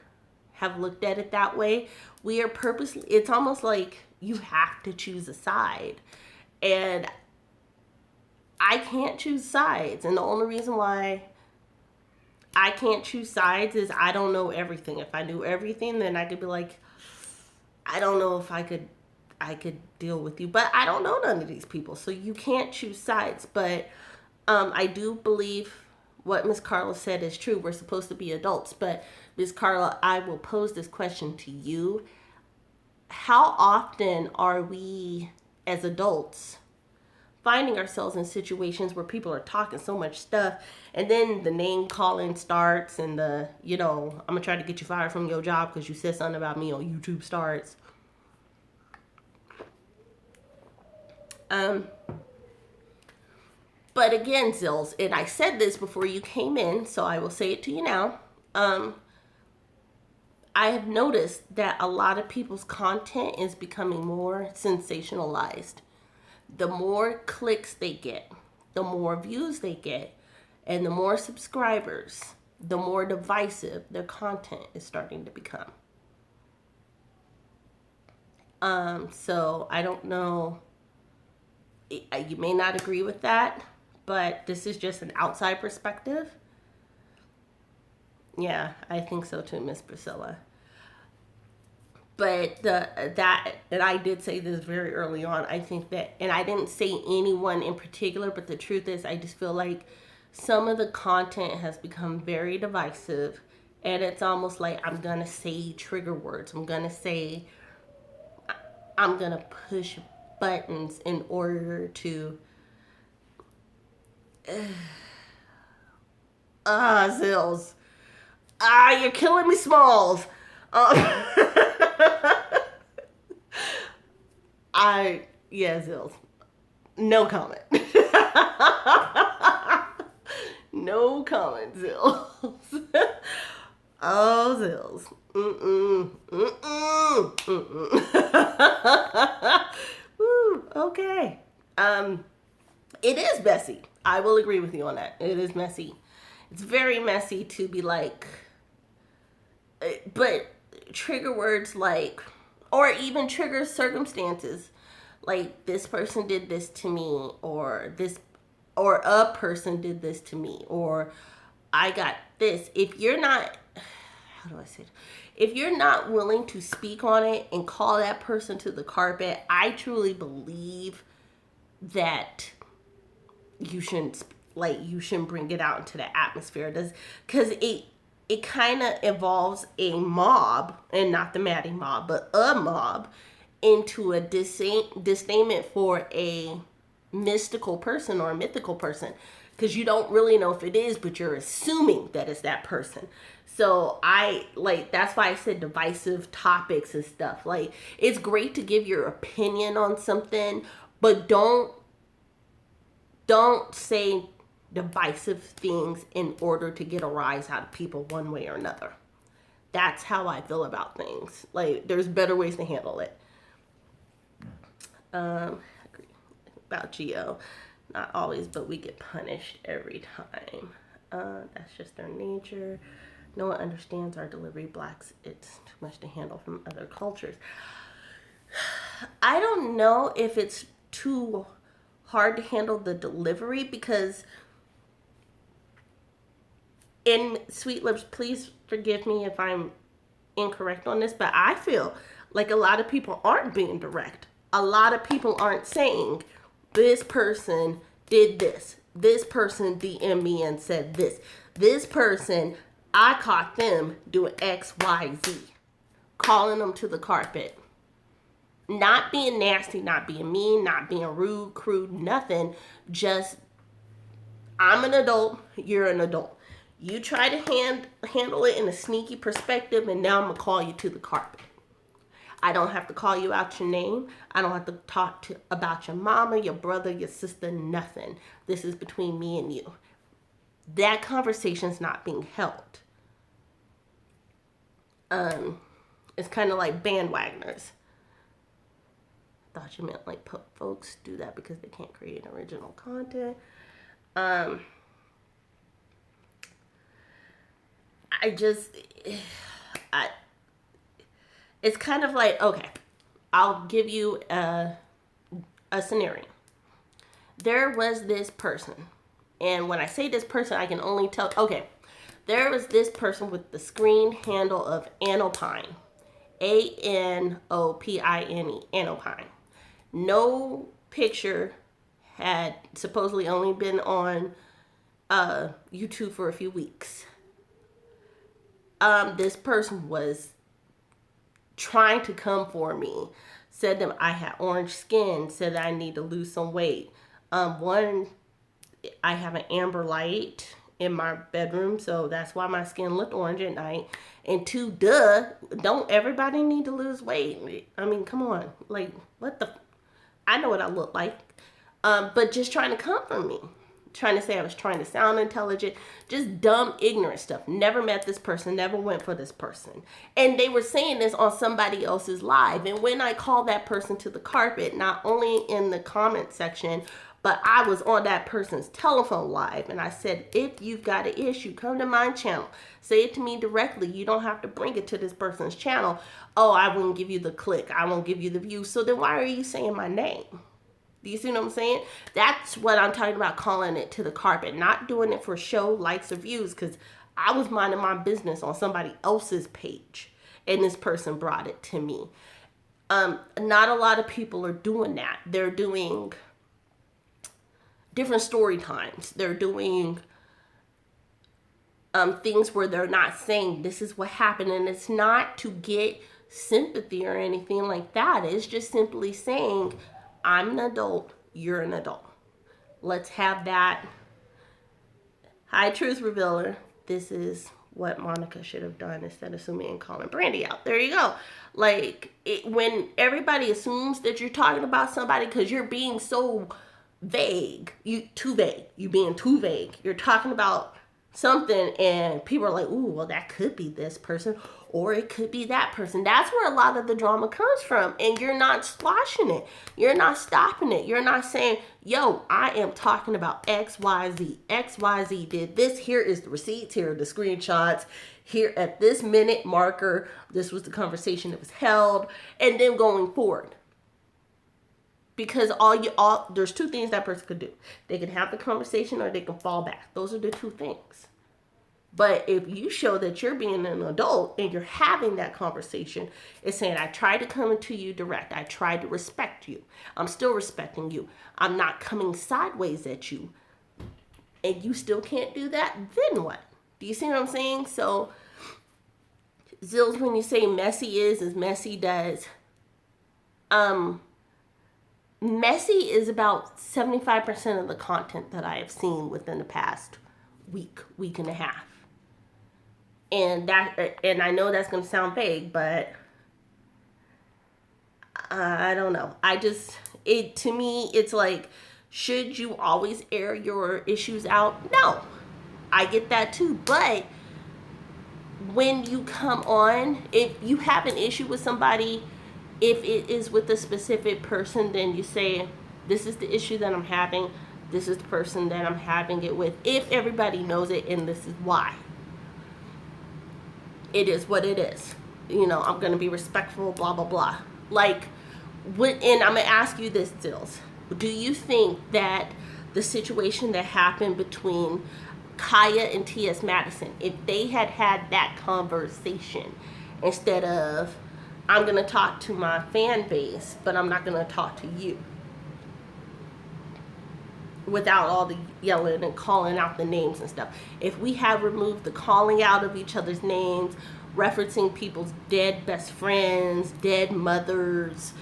have looked at it that way, we are purposely, it's almost like you have to choose a side. And I can't choose sides. And the only reason why I can't choose sides is I don't know everything. If I knew everything, then I could be like, I don't know if I could deal with you, but I don't know none of these people. So you can't choose sides. But I do believe what Miss Carla said is true. We're supposed to be adults. But Miss Carla, I will pose this question to you. How often are we as adults finding ourselves in situations where people are talking so much stuff, and then the name calling starts, and the, I'm gonna try to get you fired from your job because you said something about me on YouTube starts. But again, Zills, and I said this before you came in, so I will say it to you now. I have noticed that a lot of people's content is becoming more sensationalized. The more clicks they get, the more views they get, and the more subscribers, the more divisive their content is starting to become. So I don't know, you may not agree with that, but this is just an outside perspective. Yeah, I think so too, Miss Priscilla. But that I did say this very early on. I think that, and I didn't say anyone in particular, but the truth is, I just feel like some of the content has become very divisive, and it's almost like I'm gonna say trigger words. I'm gonna push buttons in order to. Zills. You're killing me, Smalls. Zills. No comment. No comment, Zills. Oh, Zills. Woo, okay. It is messy. I will agree with you on that. It is messy. It's very messy to be like, but trigger words like, or even trigger circumstances like, this person did this to me, or a person did this to me, or I got this. If you're not, how do I say it? If you're not willing to speak on it and call that person to the carpet, I truly believe that you shouldn't bring it out into the atmosphere. Because it kind of involves a mob, and not the Maddie mob, but a mob, into a disdainment for a mystical person or a mythical person, because you don't really know if it is, but you're assuming that it's that person. So that's why I said divisive topics and stuff. Like, it's great to give your opinion on something, but don't say divisive things in order to get a rise out of people one way or another. That's how I feel about things. Like, there's better ways to handle it. Agree about Geo. Not always, but we get punished every time. That's just their nature. No one understands our delivery. Blacks, it's too much to handle from other cultures. I don't know if it's too hard to handle the delivery, because in Sweet Lips, please forgive me if I'm incorrect on this, but I feel like a lot of people aren't being direct. A lot of people aren't saying, this person did this. This person DM'd me and said this. This person, I caught them doing X, Y, Z. Calling them to the carpet. Not being nasty, not being mean, not being rude, crude, nothing. Just, I'm an adult, you're an adult. You try to handle it in a sneaky perspective, and now I'm going to call you to the carpet. I don't have to call you out your name. I don't have to talk about your mama, your brother, your sister, nothing. This is between me and you. That conversation's not being held. It's kind of like bandwagoners. Thought you meant like folks do that because they can't create original content. It's kind of like, okay, I'll give you a scenario. There was this person, and when I say this person, I can only tell, okay, there was this person with the screen handle of Anopine, Anopine, Anopine. No picture, had supposedly only been on YouTube for a few weeks. This person was trying to come for me, said that I had orange skin, said that I need to lose some weight. One, I have an amber light in my bedroom, so that's why my skin looked orange at night. And two, don't everybody need to lose weight? I mean, come on, like, what the, I know what I look like. But just trying to come for me. Trying to say I was trying to sound intelligent, just dumb, ignorant stuff. Never met this person, never went for this person. And they were saying this on somebody else's live. And when I called that person to the carpet, not only in the comment section, but I was on that person's telephone live. And I said, if you've got an issue, come to my channel. Say it to me directly. You don't have to bring it to this person's channel. Oh, I won't give you the click. I won't give you the view. So then why are you saying my name? Do you see what I'm saying? That's what I'm talking about, calling it to the carpet. Not doing it for show, likes, or views, because I was minding my business on somebody else's page, and this person brought it to me. Not a lot of people are doing that. They're doing different story times. They're doing things where they're not saying this is what happened, and it's not to get sympathy or anything like that. It's just simply saying, I'm an adult, you're an adult. Let's have that. Hi, Truth Revealer. This is what Monica should have done instead of assuming and calling Brandy out. There you go. Like, when everybody assumes that you're talking about somebody because you're being so vague, you being too vague. You're talking about something and people are like, ooh, well, that could be this person or it could be that person. That's where a lot of the drama comes from, and you're not squashing it. You're not stopping it. You're not saying, yo, I am talking about XYZ. XYZ did this. Here is the receipts. Here are the screenshots. Here at this minute marker, this was the conversation that was held, and then going forward. Because there's two things that person could do. They can have the conversation or they can fall back. Those are the two things. But if you show that you're being an adult and you're having that conversation, it's saying, I tried to come to you direct. I tried to respect you. I'm still respecting you. I'm not coming sideways at you. And you still can't do that, then what? Do you see what I'm saying? So, Zills, when you say messy is as messy does, messy is about 75% of the content that I have seen within the past week and a half. And I know that's going to sound vague, but I don't know. To me, it's like, should you always air your issues out? No, I get that too. But when you come on, if you have an issue with somebody, if it is with a specific person, then you say, this is the issue that I'm having. This is the person that I'm having it with. If everybody knows it, and this is why. It is what it is. You know, I'm going to be respectful, blah, blah, blah. Like, and I'm going to ask you this, Dills. Do you think that the situation that happened between Kaya and T.S. Madison, if they had had that conversation instead of, I'm going to talk to my fan base, but I'm not going to talk to you, without all the yelling and calling out the names and stuff. If we have removed the calling out of each other's names, referencing people's dead best friends, dead mothers,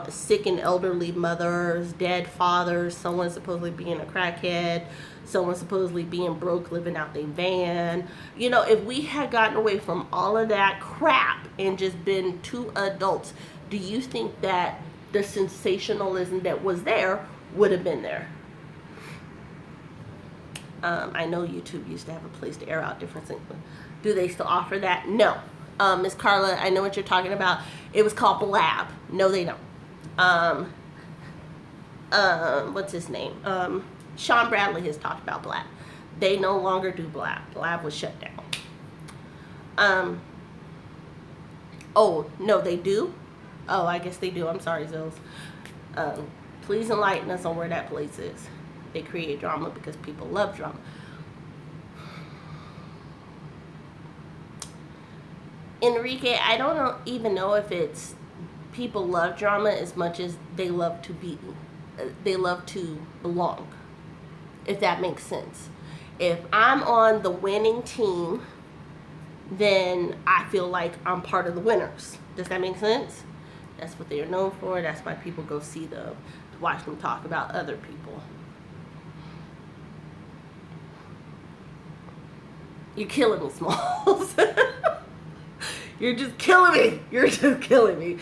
sick and elderly mothers, dead fathers, someone supposedly being a crackhead, someone supposedly being broke, living out their van. You know, if we had gotten away from all of that crap and just been two adults, do you think that the sensationalism that was there would have been there? I know YouTube used to have a place to air out different things. Do they still offer that? No. Miss Carla, I know what you're talking about. It was called Blab. No, they don't. What's his name? Sean Bradley has talked about Blab. They no longer do Blab. Blab was shut down. Oh, no, they do? Oh, I guess they do. I'm sorry, Zills. Please enlighten us on where that place is. They create drama because people love drama. Enrique, I don't even know if it's people love drama as much as they love to belong, if that makes sense. If I'm on the winning team, then I feel like I'm part of the winners. Does that make sense? That's what they are known for. That's why people go see them, to watch them talk about other people. You're killing me, Smalls. You're just killing me. You're just killing me.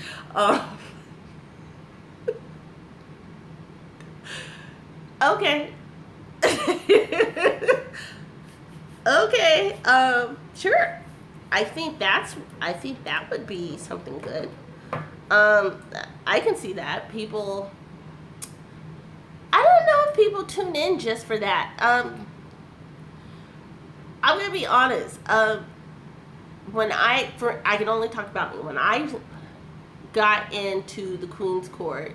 Okay. Okay. Sure. I think that would be something good. I can see that. People, I don't know if people tune in just for that. I'm gonna be honest. I can only talk about me. When I got into the Queen's Court,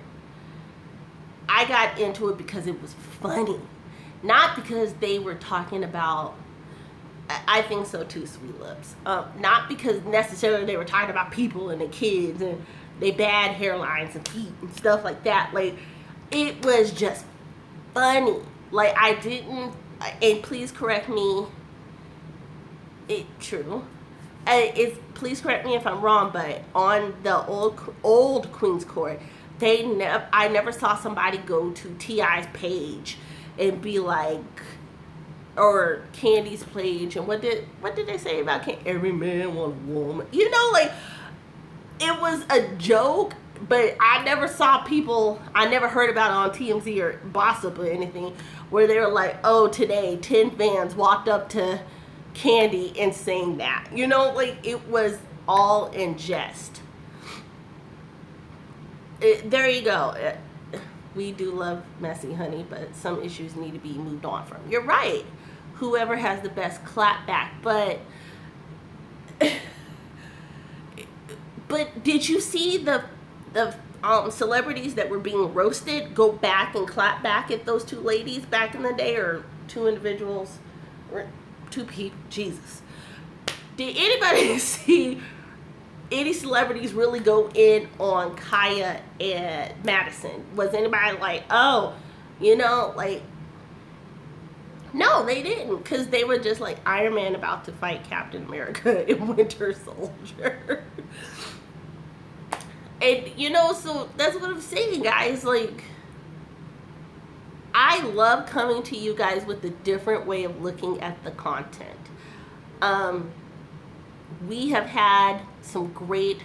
I got into it because it was funny, not because they were talking about. I think so too, Sweet Lips. Not because necessarily they were talking about people and the kids and they bad hairlines and feet and stuff like that. Like, it was just funny. Like, I didn't. And please correct me. True. Please correct me if I'm wrong, but on the old Queen's Court, I never saw somebody go to T.I.'s page and be like, or Candy's page, and what did they say about every man wants a woman? You know, like, it was a joke, but I never saw people. I never heard about it on TMZ or Gossip or anything where they were like, oh, today 10 fans walked up to Candy and saying that. You know, like, it was all in jest. There you go. We do love messy, honey, but some issues need to be moved on from. You're right. Whoever has the best clap back, but did you see the celebrities that were being roasted go back and clap back at those two ladies back in the day, or two individuals, or two people? Jesus. Did anybody see any celebrities really go in on Kaya and Madison? Was anybody like, oh, you know, like, no, they didn't, because they were just like Iron Man about to fight Captain America and Winter Soldier. And, you know, so that's what I'm saying, guys. Like, I love coming to you guys with a different way of looking at the content. We have had some great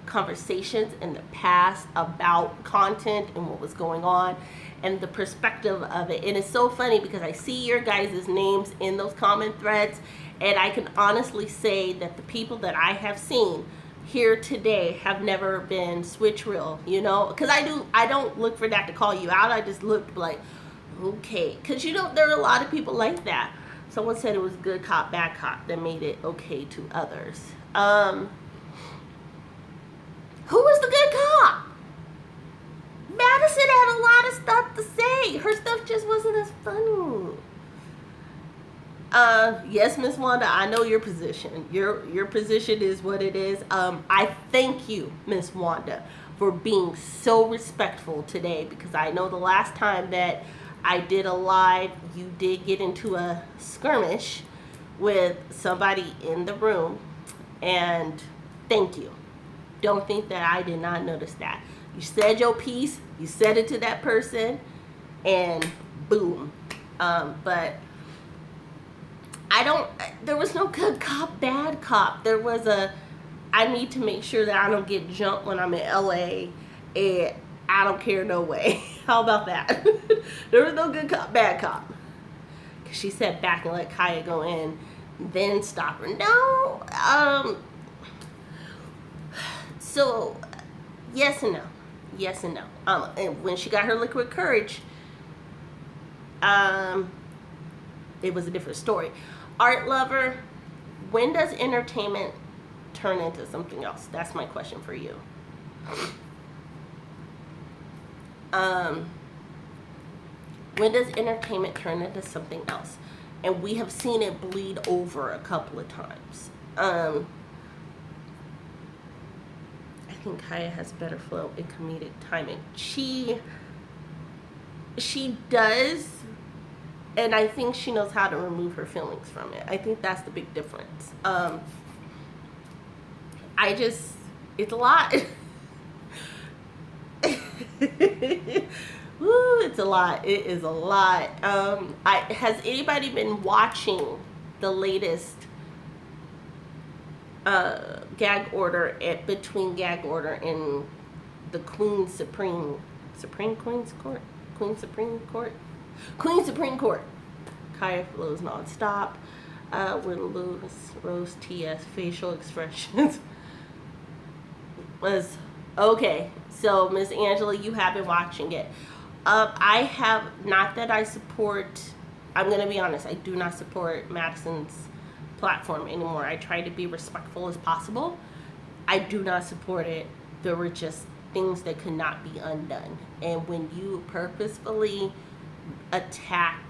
conversations in the past about content and what was going on and the perspective of it. And it's so funny because I see your guys' names in those comment threads, and I can honestly say that the people that I have seen here today have never been switch real, you know, because I don't look for that to call you out. I just look like, okay, because, you know, there are a lot of people like that. Someone said it was good cop, bad cop that made it okay to others. Who was the good cop? Madison had a lot of stuff to say. Her stuff just wasn't as funny. Yes, Miss Wanda, I know your position. Your position is what it is. I thank you, Miss Wanda, for being so respectful today, because I know the last time that I did a live. You did get into a skirmish with somebody in the room, and thank you. Don't think that I did not notice that. You said your piece, you said it to that person, and boom. But there was no good cop, bad cop. There was I need to make sure that I don't get jumped when I'm in LA, and I don't care no way. How about that? There was no good cop, bad cop. She sat back and let Kaya go in, then stop her. No. So, yes and no. Yes and no. And when she got her liquid courage, it was a different story. Art lover, when does entertainment turn into something else? That's my question for you. When does entertainment turn into something else? And we have seen it bleed over a couple of times. I think Kaya has better flow in comedic timing. She does, and I think she knows how to remove her feelings from it. I think that's the big difference. It's a lot. Woo, it's a lot. It is a lot. Has anybody been watching the latest gag order between gag order and the Queen Supreme Court? Kaya flows nonstop. With Rose TS facial expressions was okay. So Miss Angela, you have been watching it. I have not that I support. I'm gonna be honest. I do not support Madison's platform anymore. I try to be respectful as possible. I do not support it. There were just things that could not be undone. And when you purposefully attack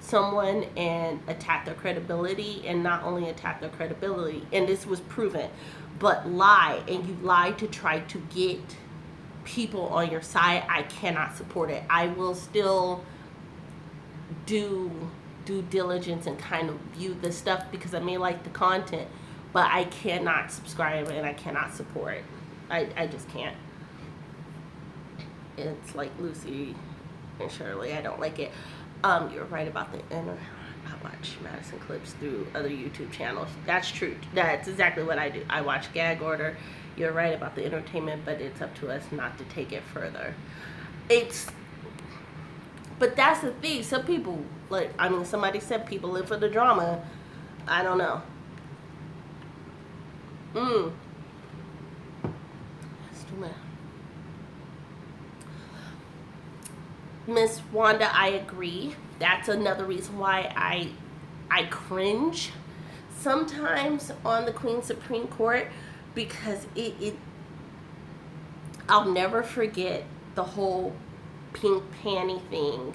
someone and attack their credibility, and not only attack their credibility, and this was proven, but lie, and you lie to try to get people on your side, I cannot support it. I will still do due diligence and kind of view this stuff because I may like the content, but I cannot subscribe and I cannot support it. I just can't. It's like Lucy and Shirley. I don't like it. You're right about the inner. I watch Madison clips through other YouTube channels. That's true. That's exactly what I do. I watch gag order. You're right about the entertainment, but it's up to us not to take it further. But that's the thing. Some people, somebody said people live for the drama. I don't know. Let's do that. Miss Wanda, I agree. That's another reason why I cringe sometimes on the Queen Supreme Court, because I'll never forget the whole pink panty thing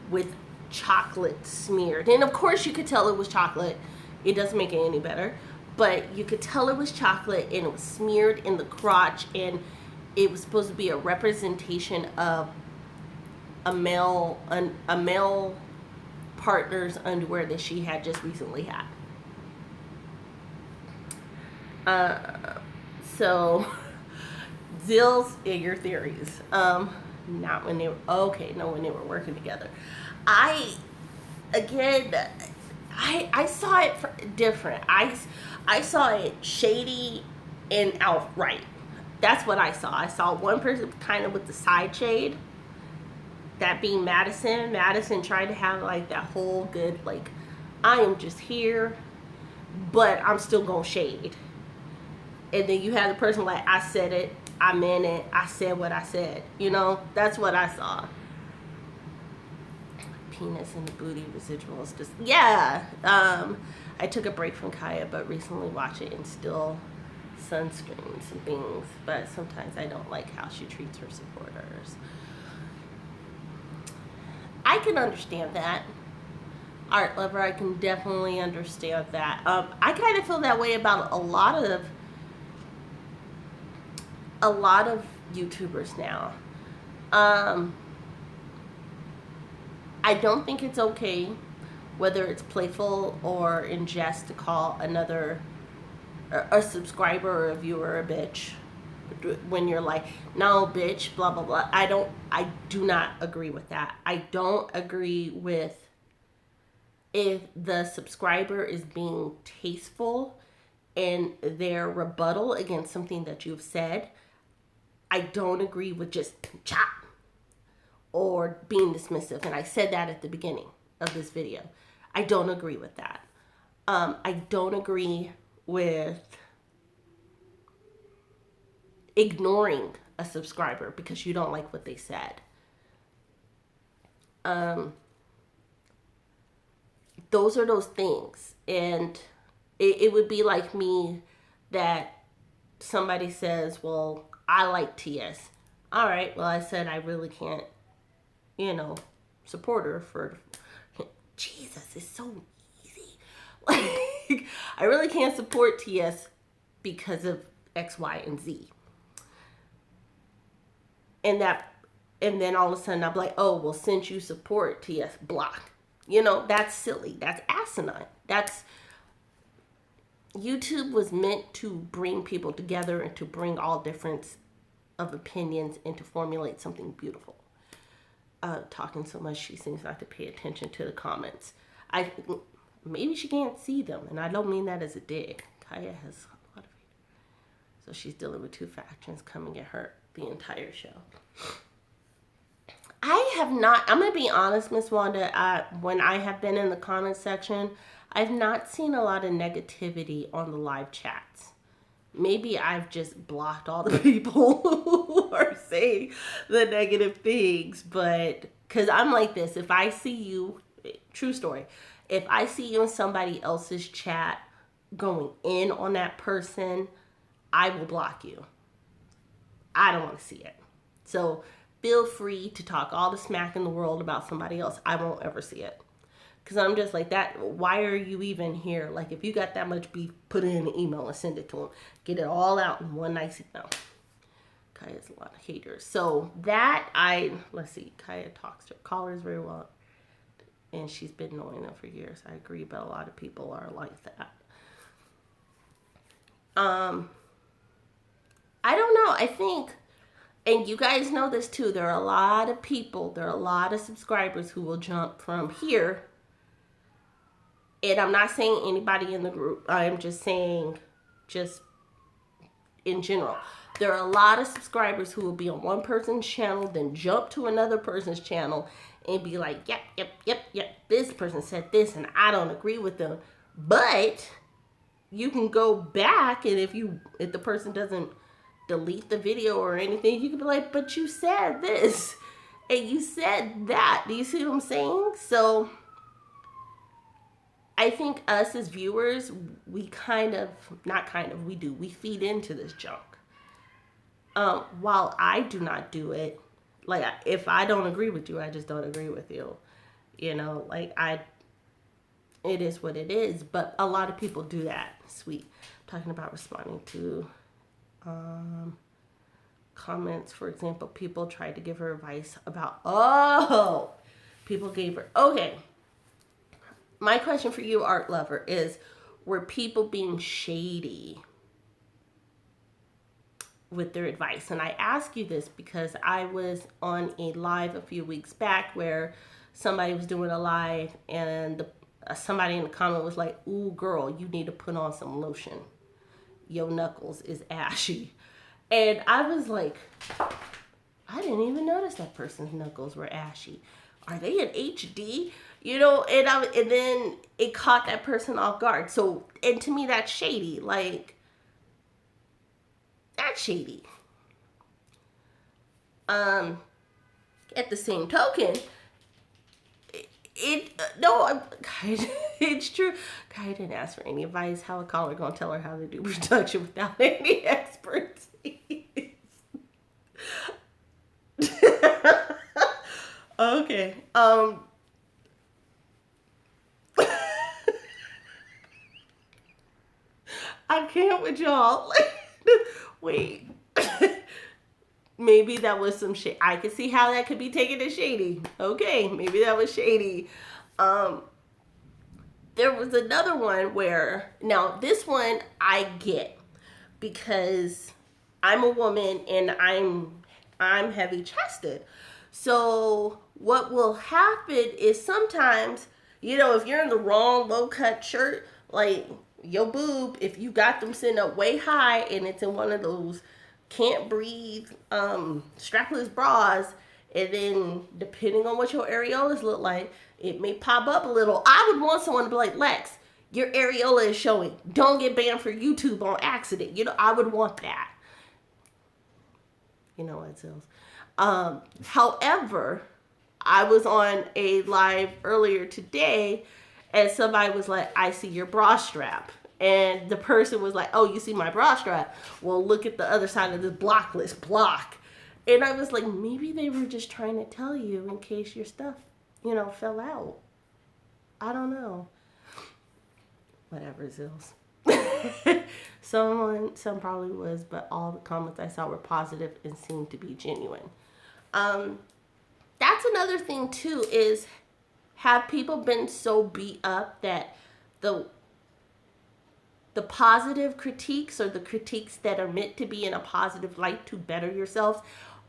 with chocolate smeared. And of course you could tell it was chocolate. It doesn't make it any better. But you could tell it was chocolate, and it was smeared in the crotch, and it was supposed to be a representation of a male partner's underwear that she had just recently had. So Zills in your theories. Not when they were when they were working together. I saw it different. I saw it shady and outright. That's what I saw. I saw one person kind of with the side shade. That being Madison. Madison tried to have like that whole good, like, I am just here, but I'm still gonna shade. And then you have the person like, I said it, I meant it, I said what I said. You know, that's what I saw. Penis and the booty residuals. Just, yeah. I took a break from Kaya, but recently watched it and still sunscreens and things. But sometimes I don't like how she treats her supporters. I can understand that. Art lover, I can definitely understand that. I kind of feel that way about a lot of YouTubers now. Um, I don't think it's okay, whether it's playful or in jest, to call another a subscriber or a viewer a bitch when you're like, no, bitch, blah blah blah. I do not agree with that. I don't agree with if the subscriber is being tasteful in their rebuttal against something that you've said. I don't agree with just chop or being dismissive. And I said that at the beginning of this video. I don't agree with that. I don't agree with ignoring a subscriber because you don't like what they said. Those are those things. And it would be like me that somebody says, well, I like TS. All right, well, I said I really can't, support her for, Jesus, it's so easy. Like, I really can't support TS because of X, Y, and Z. And then all of a sudden I'm like, oh, well, since you support TS, block. That's silly. That's asinine. YouTube was meant to bring people together and to bring all difference of opinions and to formulate something beautiful. Talking so much, she seems not to pay attention to the comments. Maybe she can't see them, and I don't mean that as a dig. Kaya has a lot of haters, so she's dealing with two factions coming at her the entire show. I have not. I'm gonna be honest, Miss Wanda. When I have been in the comment section, I've not seen a lot of negativity on the live chats. Maybe I've just blocked all the people who are saying the negative things, but because I'm like this, if I see you, true story, if I see you in somebody else's chat going in on that person, I will block you. I don't want to see it. So feel free to talk all the smack in the world about somebody else. I won't ever see it. Because I'm just like that. Why are you even here? Like, if you got that much beef, put it in an email and send it to them. Get it all out in one nice email. Kaya has a lot of haters. So let's see. Kaya talks to her callers very well. And she's been knowing them for years. I agree, but a lot of people are like that. I don't know. I think, and you guys know this too, there are a lot of subscribers who will jump from here. And I'm not saying anybody in the group. I'm just saying, just in general. There are a lot of subscribers who will be on one person's channel, then jump to another person's channel and be like, yep, this person said this and I don't agree with them. But you can go back, and if the person doesn't delete the video or anything, you can be like, but you said this and you said that. Do you see what I'm saying? So I think us as viewers, we feed into this junk. While I do not do it, like, if I don't agree with you, I just don't agree with you. It is what it is, but a lot of people do that. Sweet. Talking about responding to comments, for example, people tried to give her advice about, people gave her, okay. My question for you, art lover, is, were people being shady with their advice? And I ask you this because I was on a live a few weeks back where somebody was doing a live and somebody in the comment was like, ooh, girl, you need to put on some lotion. Your knuckles is ashy. And I was like, I didn't even notice that person's knuckles were ashy. Are they in HD? And then it caught that person off guard. So, and to me, that's shady. Like, that's shady. At the same token, it's true. Kai didn't ask for any advice. How a caller gonna tell her how to do production without any expertise? Okay. I can't with y'all. Wait. maybe that was some shit. I could see how that could be taken as shady. Okay, maybe that was shady. There was another one where, now this one I get because I'm a woman and I'm heavy chested. So what will happen is sometimes, if you're in the wrong low cut shirt, like your boob, if you got them sitting up way high and it's in one of those can't breathe strapless bras, and then depending on what your areolas look like, it may pop up a little. I would want someone to be like, Lex, your areola is showing. Don't get banned for YouTube on accident. I would want that. You know what, Sills? However, I was on a live earlier today and somebody was like, I see your bra strap. And the person was like, oh, you see my bra strap? Well, look at the other side of this block list. Block. And I was like, maybe they were just trying to tell you in case your stuff, fell out. I don't know. Whatever, Zills. Some probably was, but all the comments I saw were positive and seemed to be genuine. That's another thing too, is have people been so beat up that the positive critiques, or the critiques that are meant to be in a positive light to better yourselves,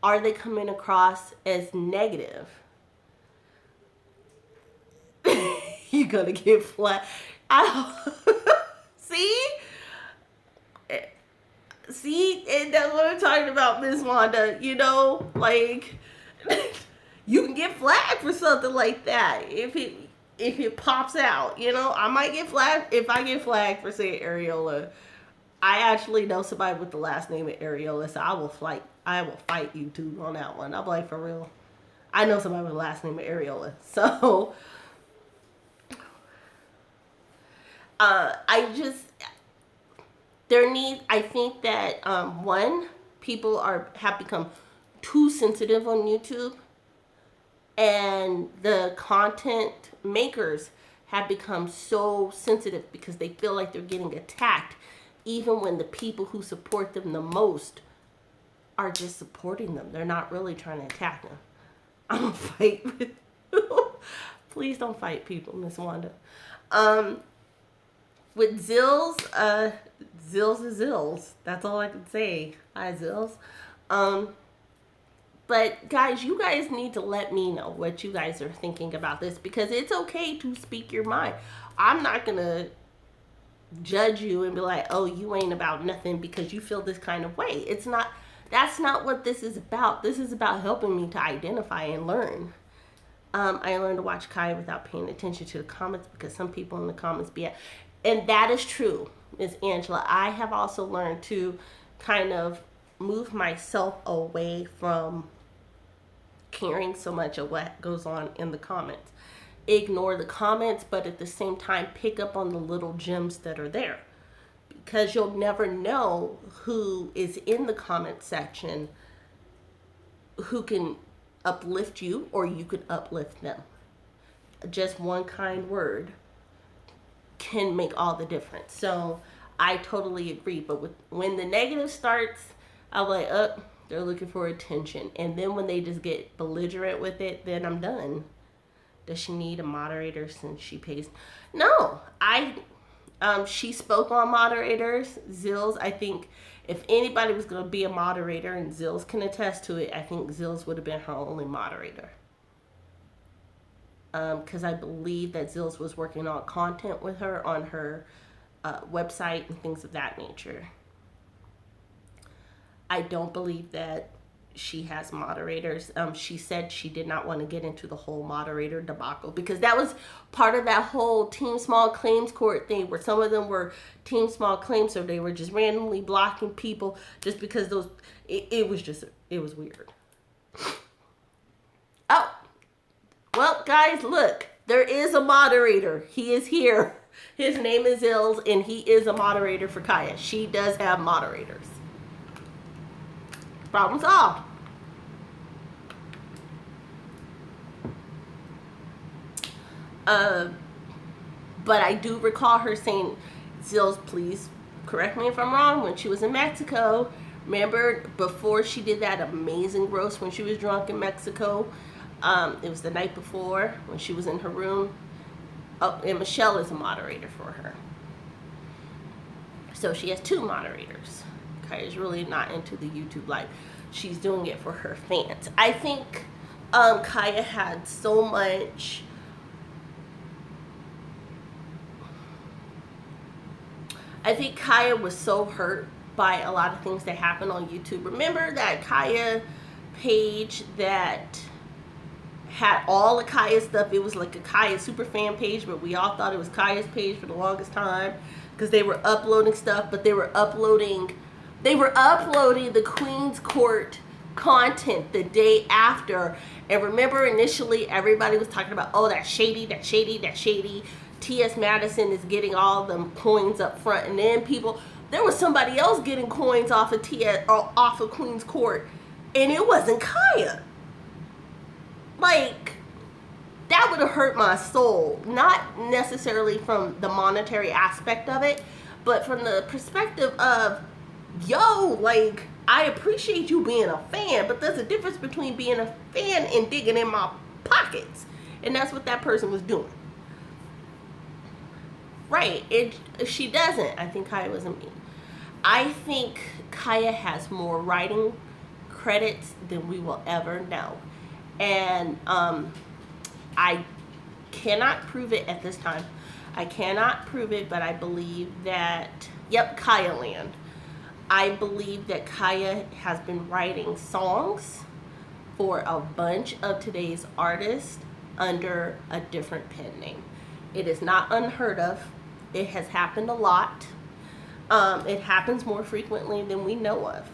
are they coming across as negative? You're gonna get flat. See, and that's what I'm talking about, Miss Wanda. Like you can get flagged for something like that if it pops out. I might get flagged if I get flagged for saying areola. I actually know somebody with the last name of areola, so I will fight YouTube on that one. I'm like, for real. I know somebody with the last name of areola, so I think that one, people have become too sensitive on YouTube, and the content makers have become so sensitive because they feel like they're getting attacked, even when the people who support them the most are just supporting them. They're not really trying to attack them. I'm gonna fight with please don't fight people, Miss Wanda. With Zills, Zills is Zills. That's all I can say. Hi, Zills. But guys, you guys need to let me know what you guys are thinking about this, because it's okay to speak your mind. I'm not gonna judge you and be like, oh, you ain't about nothing because you feel this kind of way. That's not what this is about. This is about helping me to identify and learn. I learned to watch Kai without paying attention to the comments, because some people in the comments and that is true, Miss Angela. I have also learned to kind of move myself away from caring so much of what goes on in the comments. Ignore the comments, but at the same time, pick up on the little gems that are there, because you'll never know who is in the comment section who can uplift you, or you could uplift them. Just one kind word can make all the difference. So I totally agree. But when the negative starts, I'm like, they're looking for attention. And then when they just get belligerent with it, then I'm done. Does she need a moderator since she pays? No, she spoke on moderators. Zills, I think if anybody was going to be a moderator, and Zills can attest to it, I think Zills would have been her only moderator. Because I believe that Zills was working on content with her on her website and things of that nature. I don't believe that she has moderators. She said she did not want to get into the whole moderator debacle, because that was part of that whole Team Small Claims Court thing, where some of them were Team Small Claims, so they were just randomly blocking people just because it was weird. Oh, well, guys, look, there is a moderator. He is here. His name is Zills, and he is a moderator for Kaya. She does have moderators. Problem solved. But I do recall her saying, Zills, please correct me if I'm wrong, when she was in Mexico, Remember before she did that amazing roast when she was drunk in Mexico? It was the night before when she was in her room. Oh, and Michelle is a moderator for her. So she has 2 moderators. Kaya's really not into the YouTube life. She's doing it for her fans. I think Kaya had so much... I think Kaya was so hurt by a lot of things that happened on YouTube. Remember that Kaya page that had all of Kaya's stuff? It was like a Kaya super fan page, but we all thought it was Kaya's page for the longest time because they were uploading stuff, but they were uploading the Queen's Court content the day after. And remember, initially everybody was talking about, oh, that's shady, that's shady, that's shady. T.S. Madison is getting all them coins up front, and then there was somebody else getting coins off of off of Queen's Court, and it wasn't Kaya. Like, that would have hurt my soul. Not necessarily from the monetary aspect of it, but from the perspective of, yo, like, I appreciate you being a fan, but there's a difference between being a fan and digging in my pockets. And that's what that person was doing. Right. She doesn't. I think Kaya wasn't mean. I think Kaya has more writing credits than we will ever know. And I cannot prove it at this time. I cannot prove it, but I believe that, yep, Kaya Land. I believe that Kaya has been writing songs for a bunch of today's artists under a different pen name. It is not unheard of. It has happened a lot. It happens more frequently than we know of.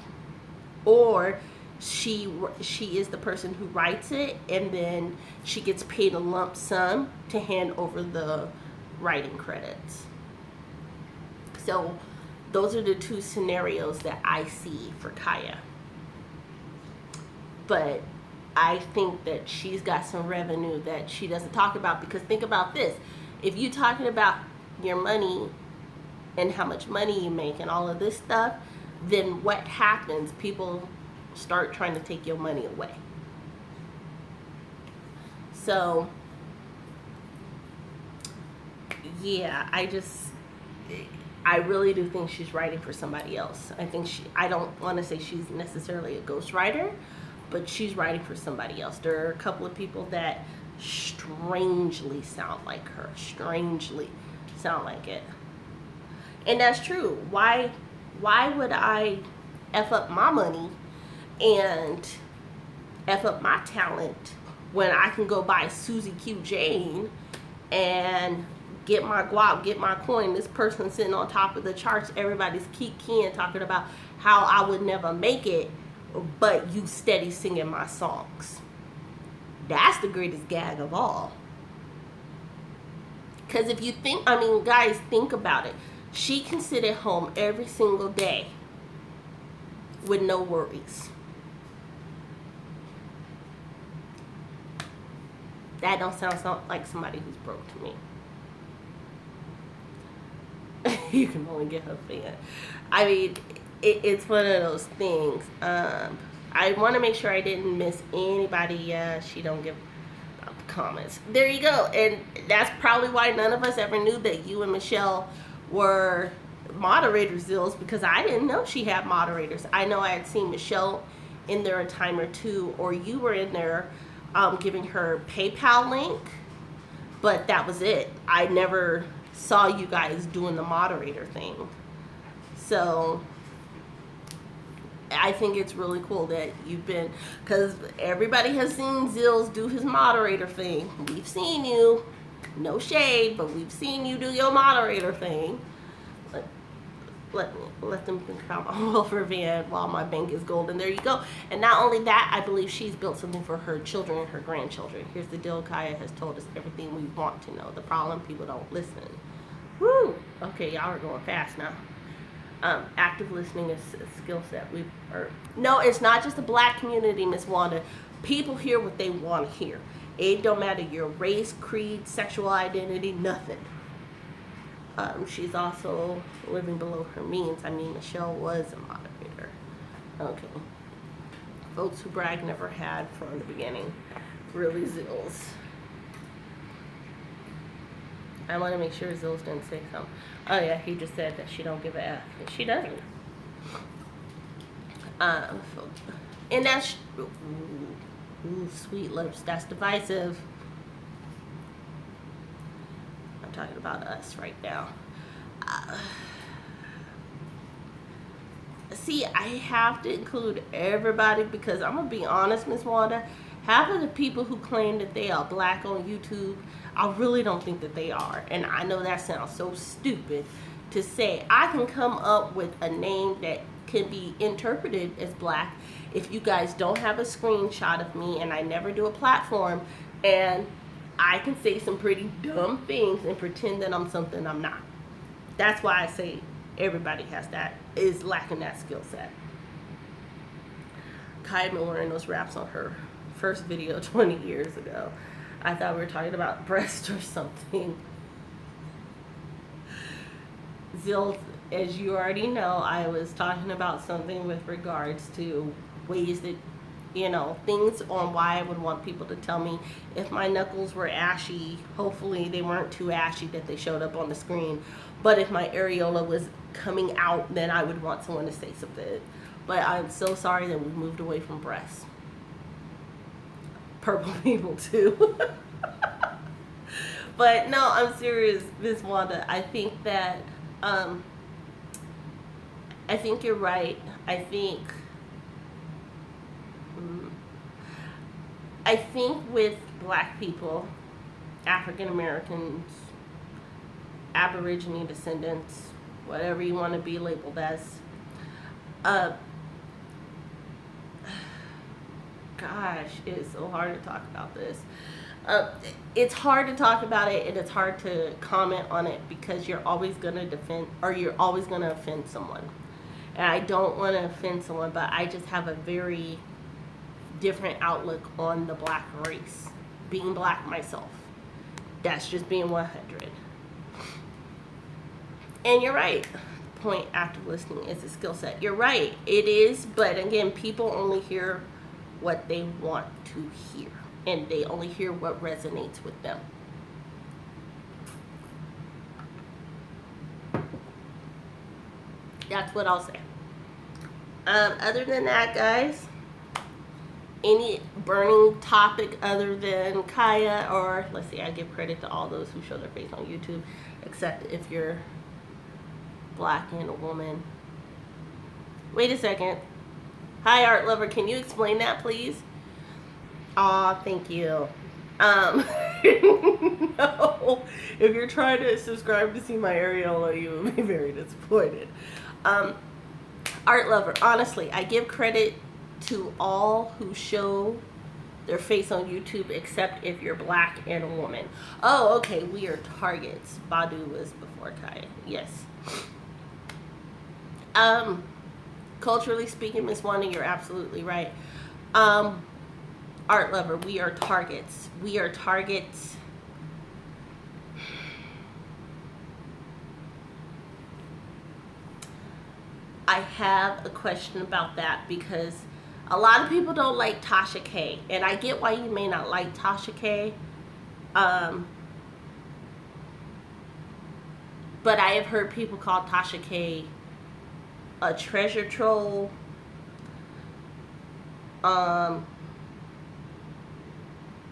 Or she is the person who writes it, and then she gets paid a lump sum to hand over the writing credits. So those are the 2 scenarios that I see for Kaya. But I think that she's got some revenue that she doesn't talk about, because think about this. If you're talking about your money and how much money you make and all of this stuff, then what happens? People start trying to take your money away. So, yeah, I really do think she's writing for somebody else. I don't want to say she's necessarily a ghostwriter, but she's writing for somebody else. There are a couple of people that strangely sound like her. Strangely sound like it. And that's true. Why would I F up my money and F up my talent when I can go buy Susie Q Jane and get my guap, get my coin? This person sitting on top of the charts, everybody's keying, talking about how I would never make it, but you steady singing my songs. That's the greatest gag of all. Because if you think, guys, think about it. She can sit at home every single day with no worries. That don't sound like somebody who's broke to me. You can only get her fan. It's one of those things. I want to make sure I didn't miss anybody. She don't give comments. There you go. And that's probably why none of us ever knew that you and Michelle were moderators, Zills, because I didn't know she had moderators. I know I had seen Michelle in there a time or two, or you were in there giving her PayPal link, but that was it. I never saw you guys doing the moderator thing. So I think it's really cool that you've been, because everybody has seen Zills do his moderator thing. We've seen you. No shade, but we've seen you do your moderator thing. Let them think about my welfare van while my bank is golden. There you go. And not only that, I believe she's built something for her children and her grandchildren. Here's the deal. Kaya has told us everything we want to know. The problem, people don't listen. Woo! Okay, y'all are going fast now. Active listening is a skill set. No, it's not just the black community, Miss Wanda. People hear what they want to hear. It don't matter your race, creed, sexual identity, nothing. She's also living below her means. Michelle was a moderator. Okay. Folks who brag never had from the beginning. Really, Zills. I want to make sure Zills didn't say something. Oh yeah, he just said that she don't give a F. She doesn't. And that's sweet lips. That's divisive. I'm talking about us right now. See, I have to include everybody because I'm gonna be honest, Miss Wanda. Half of the people who claim that they are black on YouTube, I really don't think that they are. And I know that sounds so stupid to say. I can come up with a name that can be interpreted as black if you guys don't have a screenshot of me, and I never do a platform, and I can say some pretty dumb things and pretend that I'm something I'm not. That's why I say everybody is lacking that skill set. Kaya been wearing those wraps on her first video 20 years ago. I thought we were talking about breast or something. Zills, as you already know, I was talking about something with regards to ways that, things on why I would want people to tell me if my knuckles were ashy. Hopefully they weren't too ashy that they showed up on the screen. But if my areola was coming out, then I would want someone to say something. But I'm so sorry that we moved away from breasts. Purple people too. But no, I'm serious, Miss Wanda. I think that I think you're right. I think with black people, African Americans, Aborigine descendants, whatever you want to be labeled as, gosh, it's so hard to talk about this. It's hard to talk about it, and it's hard to comment on it because you're always going to defend, or you're always going to offend someone. And I don't want to offend someone, but I just have a very different outlook on the black race. Being black myself. That's just being 100. And you're right. Point after listening is a skill set. You're right. It is, but again, people only hear what they want to hear. And they only hear what resonates with them. That's what I'll say. Other than that, guys, any burning topic other than Kaya, or let's see, I give credit to all those who show their face on YouTube, except if you're black and a woman. Wait a second. Hi, Art Lover. Can you explain that, please? Aw, thank you. No. If you're trying to subscribe to see my areola, you will be very disappointed. Art Lover, honestly, I give credit to all who show their face on YouTube, except if you're black and a woman. Oh, okay, we are targets. Badu was before Kaya. Yes. Culturally speaking, Miss Wanda, you're absolutely right. Art Lover, we are targets. We are targets. I have a question about that because a lot of people don't like Tasha K. And I get why you may not like Tasha K. But I have heard people call Tasha K a treasure troll.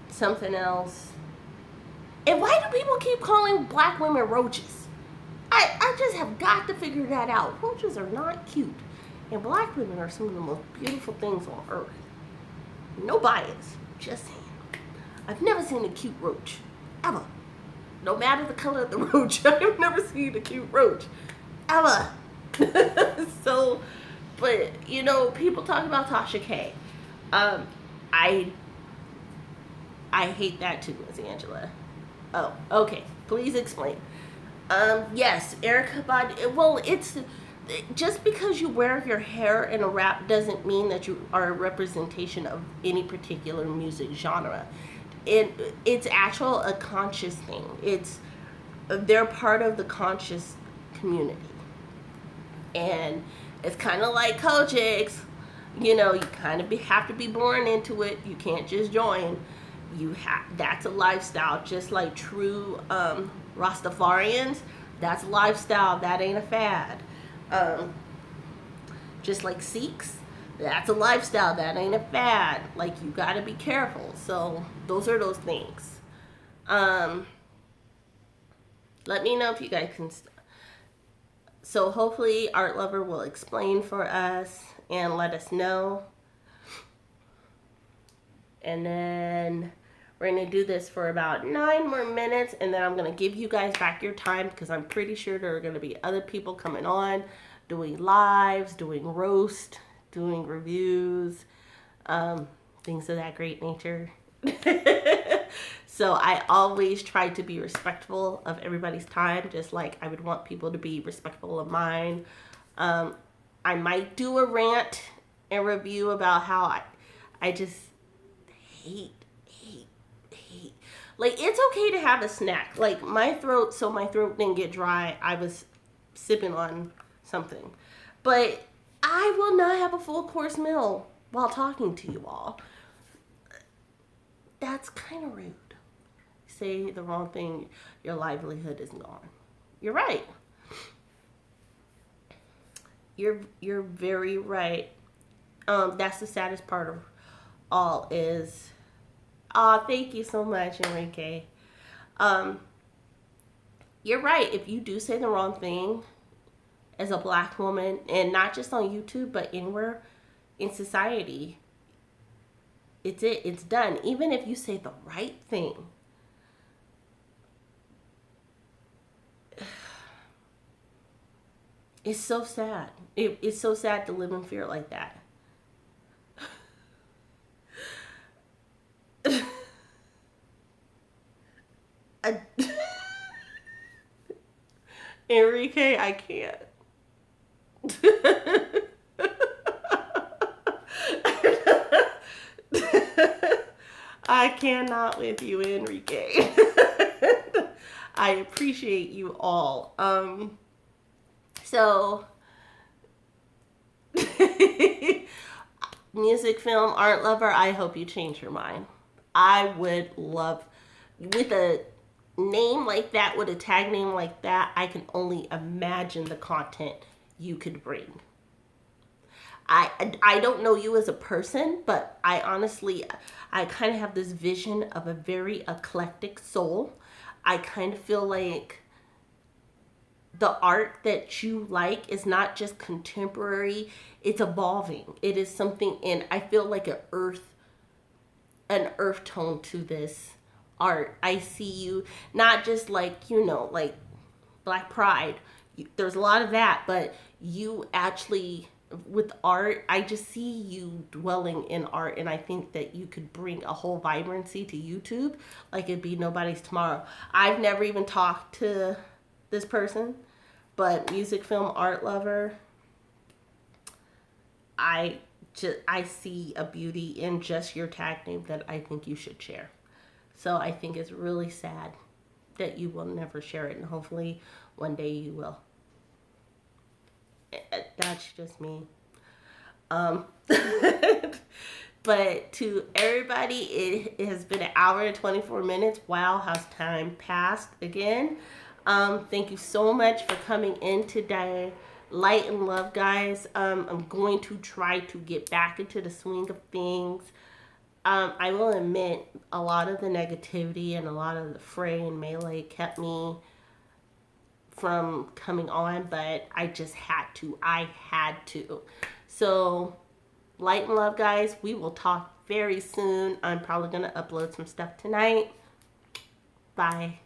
Something else. And why do people keep calling black women roaches? I just have got to figure that out. Roaches are not cute. And black women are some of the most beautiful things on earth. No bias. Just saying. I've never seen a cute roach. Ever. No matter the color of the roach. I've never seen a cute roach. Ever. So, but, people talk about Tasha K. I hate that too, Miss Angela. Oh, okay. Please explain. Yes, Erykah Badu. Well, it's just because you wear your hair in a wrap doesn't mean that you are a representation of any particular music genre. It's a conscious thing. They're part of the conscious community, and it's kind of like Kojix. you know, you kind of have to be born into it. You can't just join. That's a lifestyle, just like true Rastafarians. That's a lifestyle. That ain't a fad. Um, just like Sikhs, that's a lifestyle. That ain't a fad. Like, you got to be careful. So those are those things. Let me know if you guys can. So hopefully Art Lover will explain for us and let us know. And then we're going to do this for about 9 more minutes. And then I'm going to give you guys back your time, because I'm pretty sure there are going to be other people coming on, doing lives, doing roast, doing reviews, things of that great nature. So I always try to be respectful of everybody's time, just like I would want people to be respectful of mine. I might do a rant and review about how I just hate. Like, it's okay to have a snack. Like, my throat didn't get dry, I was sipping on something. But I will not have a full course meal while talking to you all. That's kind of rude. Say the wrong thing, your livelihood is gone. You're right. You're very right. That's the saddest part of all is, thank you so much, Enrique. You're right. If you do say the wrong thing as a black woman, and not just on YouTube, but anywhere in society, it's done. Even if you say the right thing. It's so sad. It's so sad to live in fear like that. Enrique, I can't. I cannot with you, Enrique. I appreciate you all. So music, film, art lover, I hope you change your mind. I would love, with a name like that, with a tag name like that, I can only imagine the content you could bring. I don't know you as a person, but I honestly, I kind of have this vision of a very eclectic soul. I kind of feel like the art that you like is not just contemporary, it's evolving. It is something, and I feel like an earth tone to this art. I see you not just like, you know, like Black Pride. There's a lot of that, but you actually, with art, I just see you dwelling in art, and I think that you could bring a whole vibrancy to YouTube like it'd be nobody's tomorrow. I've never even talked to this person, but music, film, art lover, I see a beauty in just your tag name that I think you should share. So I think it's really sad that you will never share it, and hopefully one day you will. That's just me. But to everybody, it has been 1 hour and 24 minutes. Wow, how's time passed again. Thank you so much for coming in today. Light and love, guys. I'm going to try to get back into the swing of things. I will admit, a lot of the negativity and a lot of the fray and melee kept me from coming on, but I just had to. I had to. So, light and love, guys. We will talk very soon. I'm probably going to upload some stuff tonight. Bye.